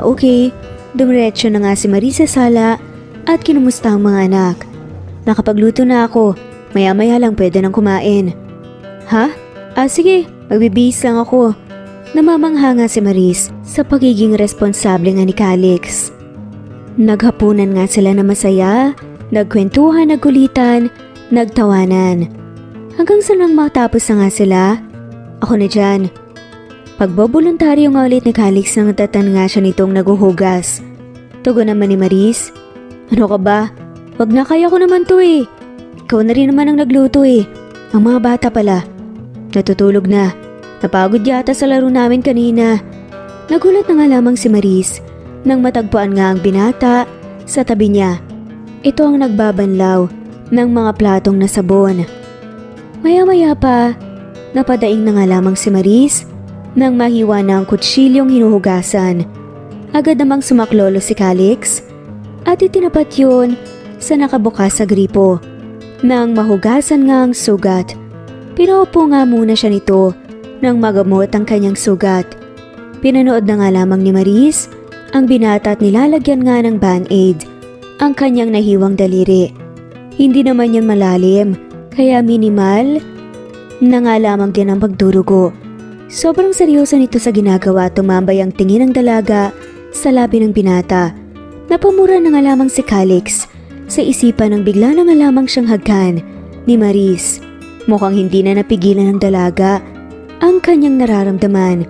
Okay. Dumiretso na nga si Maris sa sala at kinumusta ang mga anak. Nakapagluto na ako. Maya-maya lang pwede nang kumain. Ha? Sige. Magbibihis lang ako. Namamangha nga si Maris sa pagiging responsable nga ni Calix. Naghapunan nga sila na masaya, nagkwentuhan, nagulitan, nagtawanan. Hanggang sa nang matapos na nga sila, ako na dyan. Pagboboluntaryo nga ulit ni Calix nang natatan nga siya nitong naguhugas. Tugon naman ni Maris, ano ka ba? Wag na, kaya ko naman to eh. Ikaw na rin naman ang nagluto eh. Ang mga bata pala. Natutulog na. Napagod yata sa laro namin kanina. Nagulat na nga lamang si Maris nang matagpuan nga ang binata sa tabi niya. Ito ang nagbabanlaw ng mga platong na sabon. Maya-maya pa, napadaing na nga lamang si Maris nang mahiwa na ang kutsilyong hinuhugasan. Agad namang sumaklolo si Calix at itinapat yun sa nakabukas sa gripo. Nang mahugasan nga ang sugat, pinaupo nga muna siya nito nang magamot ang kanyang sugat. Pinanood na nga lamang ni Maris ang binata at nilalagyan nga ng band-aid ang kanyang nahiwang daliri. Hindi naman yan malalim, kaya minimal na nga lamang din ang pagdurugo. Sobrang seryoso nito sa ginagawa, tumambay ang tingin ng dalaga sa labi ng binata. Napamura na nga lamang si Calix sa isipan ng bigla na nga lamang siyang hagkan ni Maris. Mukhang hindi na napigilan ng dalaga ang kanyang nararamdaman.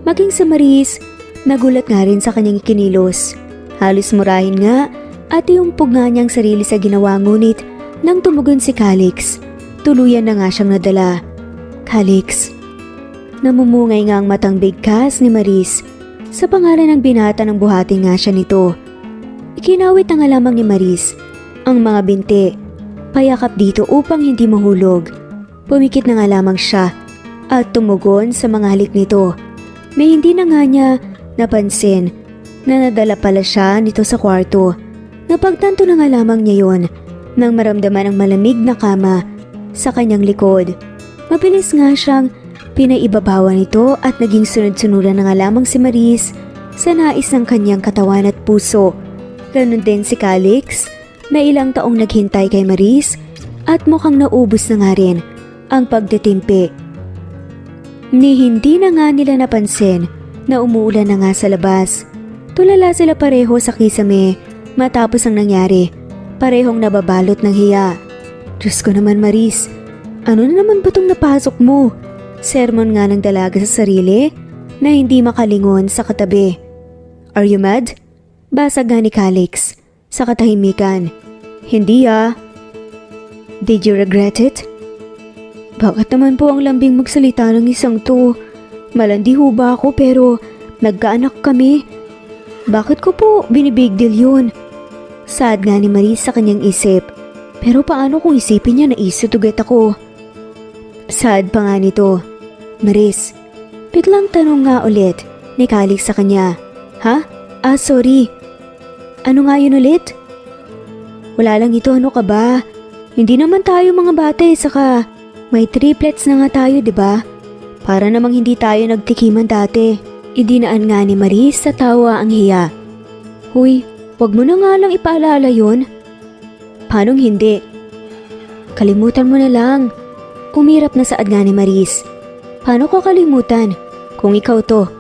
Maging si Maris, nagulat nga rin sa kanyang ikinilos. Halos murahin nga at iumpog nga niyang sarili sa ginawa, ngunit nang tumugon si Calix, tuluyan na nga siyang nadala. Calix. Namumungay nga ang matang bigkas ni Maris. Sa pangalan ng binata ng buhati nga siya nito. Ikinawit na nga lamang ni Maris ang mga binti. Payakap dito upang hindi mahulog. Pumikit na nga lamang siya at tumugon sa mga halik nito. May hindi na nga niya napansin na nadala pala siya nito sa kwarto. Napagtanto na nga lamang niya yon nang maramdaman ang malamig na kama sa kanyang likod. Mabilis nga siyang pinaibabawan nito at naging sunod-sunuran na nga lamang si Maris sa nais ng kanyang katawan at puso. Ganon din si Calix na ilang taong naghintay kay Maris at mukhang naubos na nga rin ang pagtitimpi. Ni hindi na nga nila napansin na umuulan na nga sa labas. Tulala sila pareho sa kisame matapos ang nangyari. Parehong nababalot ng hiya. Diyos ko naman, Maris, ano na naman ba itong napasok mo? Sermon nga ng dalaga sa sarili na hindi makalingon sa katabi. Are you mad? Basag nga ni Calix sa katahimikan. Hindi ah. Did you regret it? Bakit naman po ang lambing magsalita ng isang to? Malandi ho ba ako pero nagkaanak kami? Bakit ko po binibig deal yun? Sad nga ni Maris sa kanyang isip. Pero paano kung isipin niya na isutuget ako? Sad pa nga nito. Maris, biglang tanong nga ulit ni Calix sa kanya. Ha? Sorry. Ano nga yun ulit? Wala lang ito, ano ka ba? Hindi naman tayo mga bata saka may triplets na nga tayo, diba? Para namang hindi tayo nagtikiman dati. Idinaan nga ni Maris sa tawa ang hiya. Huy, wag mo na nga lang ipaalala yun. Paanong hindi? Kalimutan mo na lang. Umirap na saad nga ni Maris. Paano ko kalimutan? Kung ikaw to.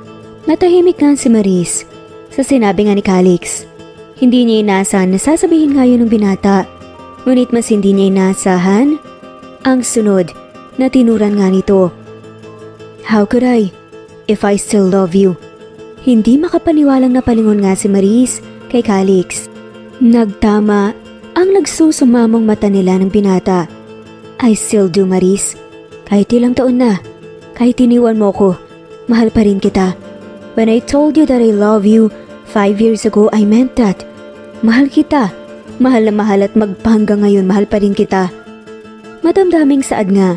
Natahimik nga si Maris sa sinabi nga ni Calix. Hindi niya inasahan na sasabihin nga yun ng binata. Ngunit mas hindi niya inasahan ang sunod na tinuran nga nito. How could I? If I still love you. Hindi makapaniwalang napalingon nga si Maris kay Calix. Nagtama ang nagsusumamong mata nila ng binata. I still do, Maris. Kahit ilang taon na, kahit iniwan mo ko, mahal pa rin kita. When I told you that I love you 5 years ago, I meant that. Mahal kita. Mahal na mahal at magpahanggang ngayon, mahal pa rin kita. Madamdaming saad nga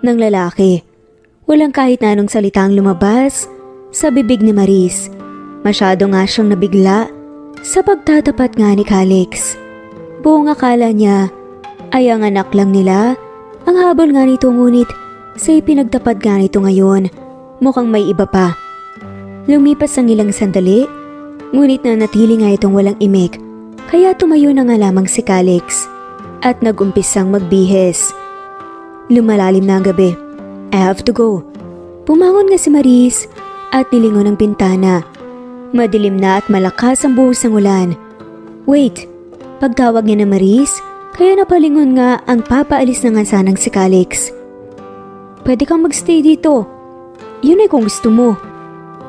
ng lalaki. Walang kahit na anong salitang lumabas sa bibig ni Maris. Masyado nga siyang nabigla sa pagtatapat nga ni Calix. Buong akala niya ay ang anak lang nila ang habol nga nito, ngunit sa ipinagtapat nga nito ngayon, mukhang may iba pa. Lumipas ang ilang sandali, ngunit nanatili nga itong walang imik, kaya tumayo na nga lamang si Calix at nag-umpisang magbihis. Lumalalim na ang gabi. I have to go. Pumangon nga si Maris at nilingon ang bintana. Madilim na at malakas ang buhos ng ulan. Wait, pagtawag niya na Maris, kaya napalingon nga ang papaalis na nga sanang si Calix. Pwede kang magstay dito. Yun ay kung gusto mo.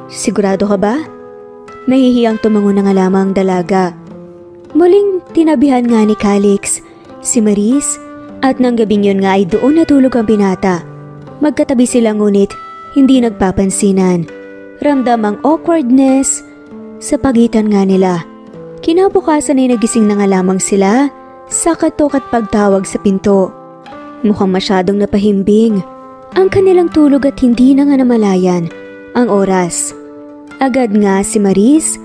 Sigurado ka ba? Nahihiyang tumango na nga lamang ang dalaga. Muling tinabihan nga ni Calix si Maris at nang gabing yun nga ay doon natulog ang binata. Magkatabi sila ngunit hindi nagpapansinan. Ramdam ang awkwardness sa pagitan nga nila. Kinabukasan ay nagising na nga lamang sila sa katok at pagtawag sa pinto. Mukhang masyadong napahimbing ang kanilang tulog at hindi na nga namalayan ang oras. Agad nga si Maris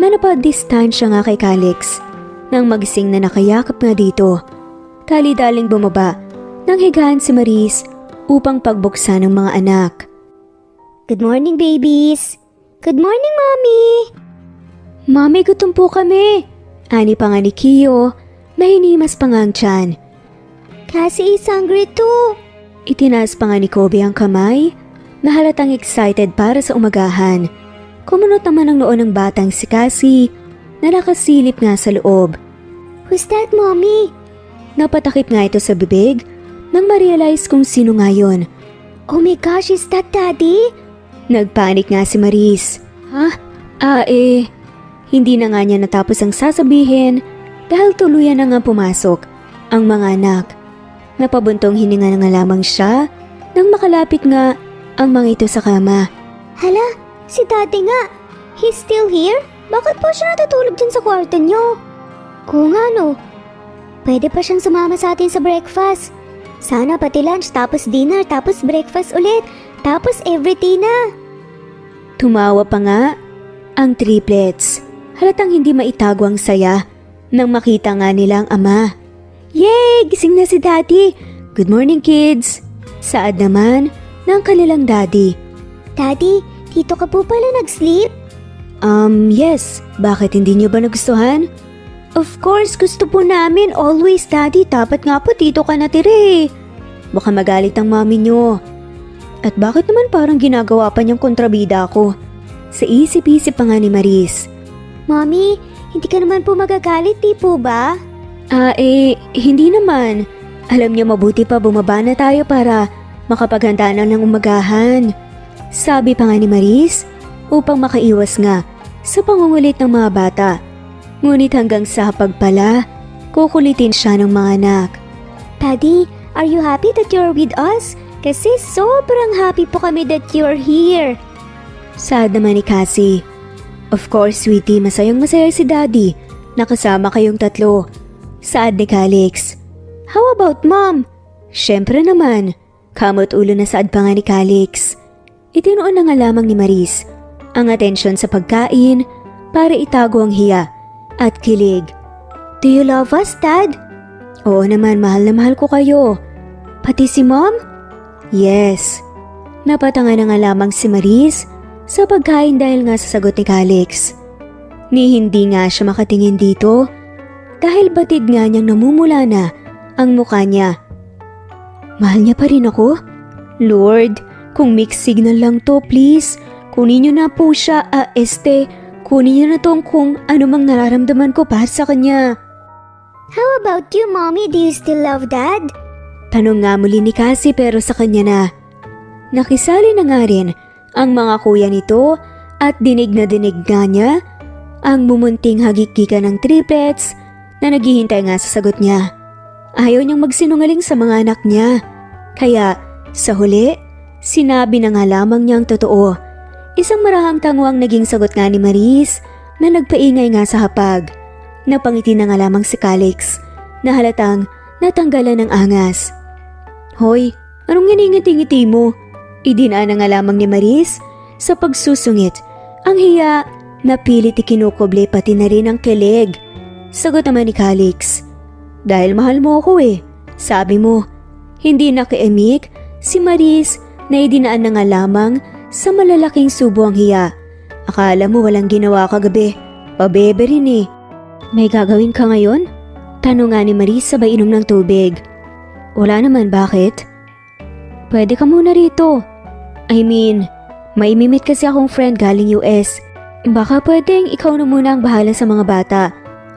na napadistansya nga kay Calix nang magising na nakayakap nga dito. Tali-daling bumaba nang higaan si Maris upang pagbuksan ng mga anak. Good morning, babies! Good morning, Mommy! Mami, gutom po kami! Ani pa nga ni Kiyo na hinimas pa nga ang tiyan. Kasi is hungry too! Itinaas pa nga ni Kobe ang kamay na halatang excited para sa umagahan. Kumunot naman ang noon ng batang si Cassie na nakasilip nga sa loob. Who's that, Mommy? Napatakip nga ito sa bibig nang ma-realize kung sino nga yun. Oh my gosh, is that Daddy? Nagpanik nga si Maris. Ha? Hindi na nga niya natapos ang sasabihin dahil tuluyan na nga pumasok ang mga anak. Napabuntong hininga na nga lamang siya nang makalapit nga ang mga ito sa kama. Hala, si Daddy nga. He's still here? Bakit po siya natutulog dyan sa kwarto niyo? Oo nga no. Pwede pa siyang sumama sa atin sa breakfast. Sana pati lunch tapos dinner tapos breakfast ulit tapos everything na. Tumawa pa nga ang triplets. Halatang hindi maitago ang saya nang makita nga nila ang ama. Yay! Gising na si Daddy! Good morning, kids! Saad naman ng kanilang daddy. Daddy, dito ka po pala nag-sleep? Yes. Bakit hindi niyo ba nagustuhan? Of course, gusto po namin. Always, Daddy. Dapat nga po dito ka natira eh. Baka magalit ang mami niyo. At bakit naman parang ginagawa pa niyang kontrabida ako? Sa isip-isip pa nga ni Maris. Mommy, hindi ka naman po magagalit, di po ba? Hindi naman. Alam niyo mabuti pa bumaba na tayo para makapaghanda na ng umagahan. Sabi pa nga ni Maris upang makaiwas nga sa pangungulit ng mga bata. Ngunit hanggang sa hapag pala, kukulitin siya ng mga anak. Daddy, are you happy that you're with us? Kasi sobrang happy po kami that you're here. Saad naman ni Cassie. Of course, sweetie, masayang-masaya si Daddy. Nakasama kayong tatlo. Saad ni Calix. How about Mom? Syempre naman. Kamot ulo na saad pa nga ni Calix. Itinuon na nga lamang ni Maris ang atensyon sa pagkain para itago ang hiya at kilig. Do you love us, Dad? Oo naman, mahal na mahal ko kayo. Pati si Mom? Yes. Napatanga na nga lamang si Maris sa pagkain dahil nga sa sagot ni Calix. Ni hindi nga siya makatingin dito dahil batid nga niyang namumula na ang mukha niya. Mahal niya pa rin ako? Lord, kung mixed signal lang to, please. Kunin niyo na po siya, kunin niyo na tong kung ano mang nararamdaman ko para sa kanya. How about you, Mommy? Do you still love Dad? Tanong nga muli ni Cassie pero sa kanya na. Nakisali na nga rin ang mga kuya nito at dinig na dinig nga niya ang mumunting hagik-gikan ng triplets na naghihintay nga sa sagot niya. Ayaw niyang magsinungaling sa mga anak niya. Kaya sa huli, sinabi na nga lamang niyang totoo. Isang marahang tangwang naging sagot nga ni Maris na nagpaingay nga sa hapag. Napangiti na nga lamang si Calix na halatang natanggalan ng angas. Hoy, anong ngingiti-ngiti mo? Idinaan na nga lamang ni Maris sa pagsusungit. Ang hiya na pilit ikinukuble pati na rin ang kilig. Sagot naman ni Calix. Dahil mahal mo ako eh. Sabi mo, hindi nakiimik si Maris na idinaan na nga lamang sa malalaking subo ang hiya. Akala mo walang ginawa kagabi. Pabebe rin eh. May gagawin ka ngayon? Tanong nga ni Maris sabay inom ng tubig. Wala naman, bakit? Pwede ka muna rito. May mimit kasi akong friend galing US. Baka pwedeng ikaw na muna ang bahala sa mga bata.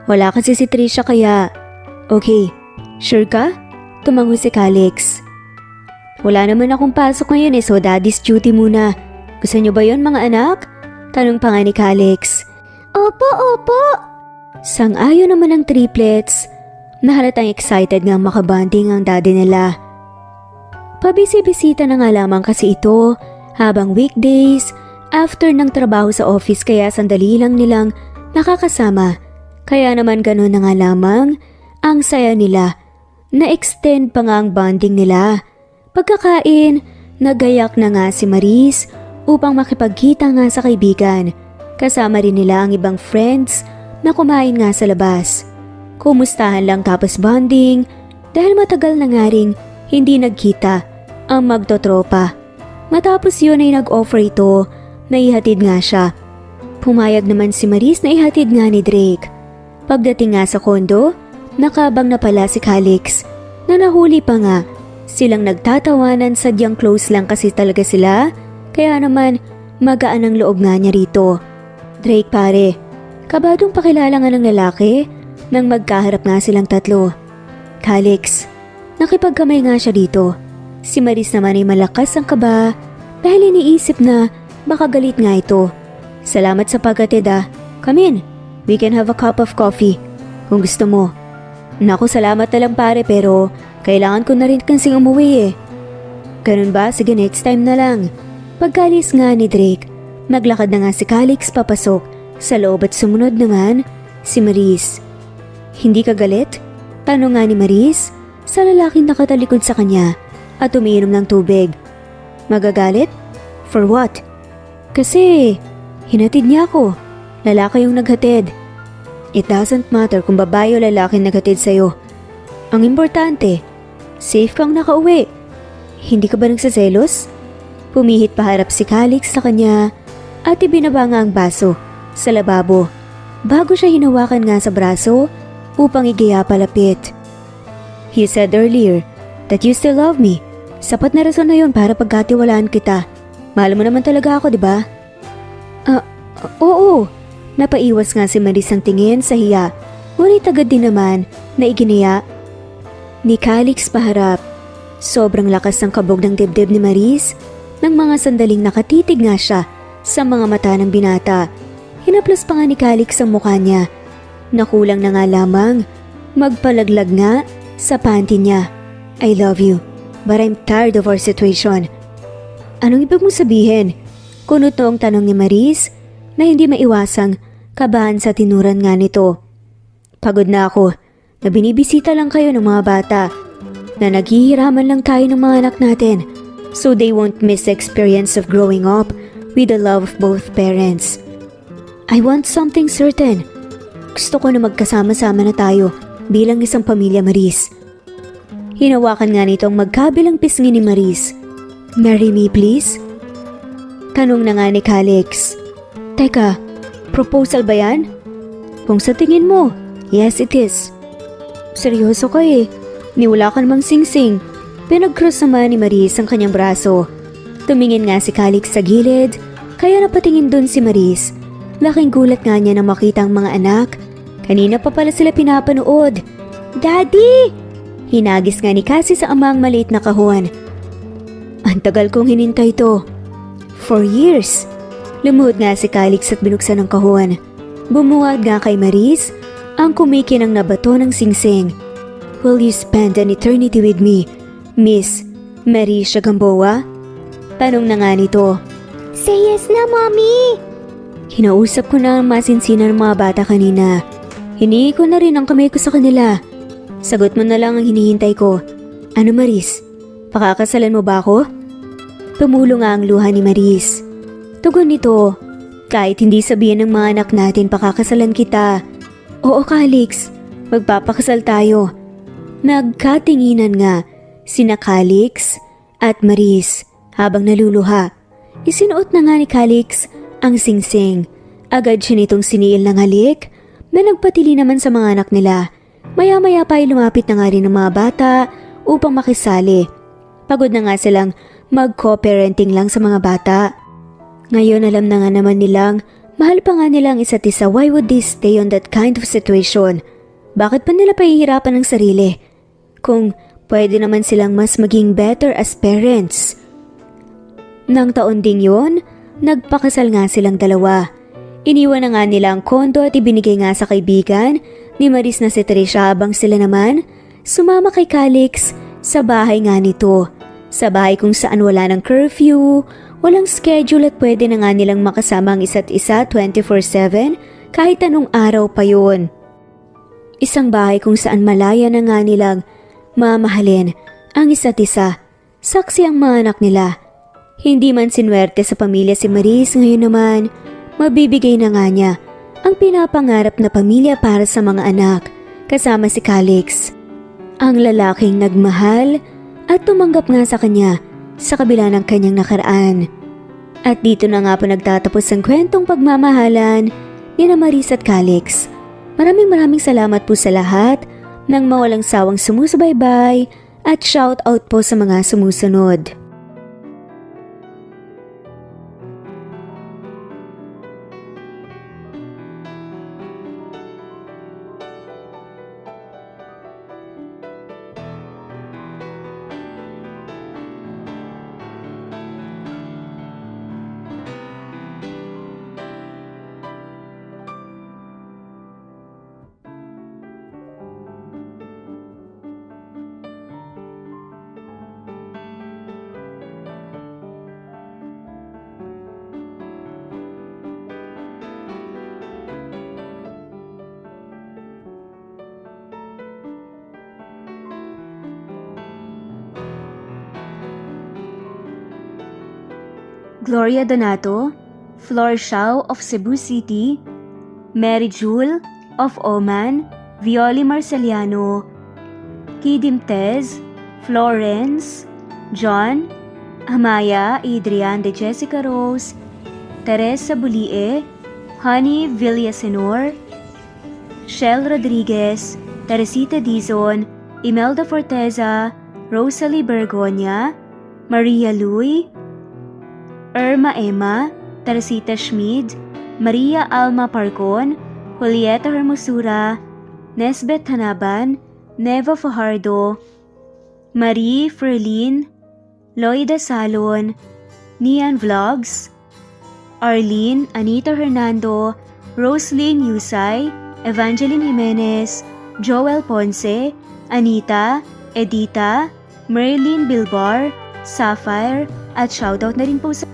Wala kasi si Trisha kaya... Okay, sure ka? Tumango si Calix. Wala naman akong pasok ngayon so daddy's duty muna. Gusto niyo ba yon mga anak? Tanong pa nga ni Calix. Opo, opo. Sang-ayon naman ang triplets na halatang excited nga makabanding ang daddy nila. Pabisi-bisita na nga lamang kasi ito habang weekdays after ng trabaho sa office kaya sandali lang nilang nakakasama. Kaya naman ganun na nga lamang ang saya nila. Na-extend pa nga ang bonding nila. Pagkakain, nagayak na nga si Maris upang makipagkita nga sa kaibigan. Kasama rin nila ang ibang friends na kumain nga sa labas. Kumustahan lang tapos bonding dahil matagal na nga ring hindi nagkita ang magtotropa. Matapos yun ay nag-offer ito na ihatid nga siya. Pumayag naman si Maris na ihatid nga ni Drake. Pagdating nga sa kondo, nakabang na pala si Calix na nahuli pa nga. Silang nagtatawanan sadyang close lang kasi talaga sila. Kaya naman magaan ang loob nga niya rito. Drake pare, kabadong pakilala nga ng lalaki nang magkaharap nga silang tatlo. Calix, nakipagkamay nga siya dito. Si Maris naman ay malakas ang kaba dahil iniisip na baka galit nga ito. Salamat sa paghatid ah. Come in, we can have a cup of coffee kung gusto mo. Naku, salamat na lang pare pero kailangan ko na rin kasing umuwi eh. Ganun ba? Sige, next time na lang. Pagkalis nga ni Drake, naglakad na nga si Calix papasok sa loob at sumunod naman si Maris. Hindi ka galit? Tanong nga ni Maris sa lalaking nakatalikod sa kanya at umiinom ng tubig. Magagalit? For what? Kasi hinatid niya ako. Lalaki yung naghatid. It doesn't matter kung babae o lalaki naghatid sa'yo. Ang importante, safe kang nakauwi. Hindi ka ba nagsaselos? Pumihit paharap si Calix sa kanya at ibinaba nga ang baso sa lababo bago siya hinawakan nga sa braso upang igaya palapit. You said earlier that you still love me. Sapat na rason na yun para pagkatiwalaan kita. Mahal mo naman talaga ako, di ba? Oo. Napaiwas nga si Maris ang tingin sa hiya. Ngunit agad din naman na iginaya ni Calix paharap. Sobrang lakas ng kabog ng dibdib ni Maris nang mga sandaling nakatitig nga siya sa mga mata ng binata. Hinaplos pa nga ni Calix ang mukha niya. Nakulang na nga lamang magpalaglag nga sa panty niya. I love you, but I'm tired of our situation. Anong ibig mong sabihin? Kunot noong tanong ni Maris na hindi maiwasang kabahan sa tinuran nga nito. Pagod na ako na binibisita lang kayo ng mga bata na naghihiraman lang tayo ng mga anak natin so they won't miss the experience of growing up with the love of both parents. I want something certain. Gusto ko na magkasama-sama na tayo bilang isang pamilya, Maris. Hinawakan nga nito ang magkabilang pisngi ni Maris. Marry me please? Tanong na nga ni Calix. Teka, proposal ba yan? Kung sa tingin mo, yes it is. Seryoso ka eh, niwala ka namang sing-sing. Pinag-cross naman ni Maris ang kanyang braso. Tumingin nga si Calix sa gilid, kaya napatingin dun si Maris. Laking gulat nga niya na makita ang mga anak. Kanina pa pala sila pinapanood. Daddy! Hinagis nga ni Cassie sa amang maliit na kahon. Ang tagal kong hinintay to. 4 years. Lumuhod nga si Calix at binuksan ang kahon. Bumuwag nga kay Maris ang kumikinang na bato ng singsing. Will you spend an eternity with me, Miss Marisha Gamboa? Tanong na nga nito. Say yes na, Mommy! Kinausap ko na ang masinsinan ng mga bata kanina. Hinihi ko na rin ang kamay ko sa kanila. Sagot mo na lang ang hinihintay ko. Ano Maris? Pakakasalan mo ba ako? Tumulo nga ang luha ni Maris. Tugon nito. Kahit hindi sabihin ng mga anak natin pakakasalan kita. Oo Calix, magpapakasal tayo. Nagkatinginan nga sina Calix at Maris habang naluluha. Isinuot na nga ni Calix ang singsing. Agad siya nitong siniil ng halik na nagpatili naman sa mga anak nila. Maya-maya pa ay lumapit na nga rin ng mga bata upang makisali. Pagod na nga silang mag-co-parenting lang sa mga bata. Ngayon alam na nga naman nilang mahal pa nga nila ang isa't isa. Why would they stay on that kind of situation? Bakit pa nila pahihirapan ang sarili? Kung pwede naman silang mas maging better as parents. Nang taon ding yun, nagpakasal nga silang dalawa. Iniwan na nga nila ang kondo at ibinigay nga sa kaibigan ni Maris na si Trisha habang sila naman sumama kay Calix sa bahay nga nito. Sa bahay kung saan wala ng curfew, walang schedule at pwede na nga nilang makasama ang isa't isa 24/7 kahit anong araw pa yon. Isang bahay kung saan malaya na nga nilang mamahalin ang isa't isa. Saksi ang mga anak nila. Hindi man sinwerte sa pamilya si Maris, ngayon naman mabibigay na nga niya ang pinapangarap na pamilya para sa mga anak kasama si Calix. Ang lalaking nagmahal at tumanggap nga sa kanya sa kabila ng kanyang nakaraan. At dito na nga po nagtatapos ang kwentong pagmamahalan ni Maris at Calix. Maraming salamat po sa lahat ng mawalang sawang sumusubaybay at shout out po sa mga sumusunod. Gloria Donato, Flor Xiao of Cebu City, Mary Jewel of Oman, Violi Marceliano, Kidim Tez, Florence, John, Amaya Adrian de Jessica Rose, Teresa Bulie, Honey Villasenor, Shell Rodriguez, Teresita Dizon, Imelda Forteza, Rosalie Bergonia, Maria Lui, Irma Emma, Teresita Schmid, Maria Alma Parcon, Julieta Hermosura, Nesbeth Hanaban, Neva Fajardo, Marie Ferlin, Loida Salon, Nian Vlogs, Arlene Anita Hernando, Roslyn Yusay, Evangeline Jimenez, Joel Ponce, Anita, Edita, Merlin Bilbar, Sapphire, at shoutout na rin po sa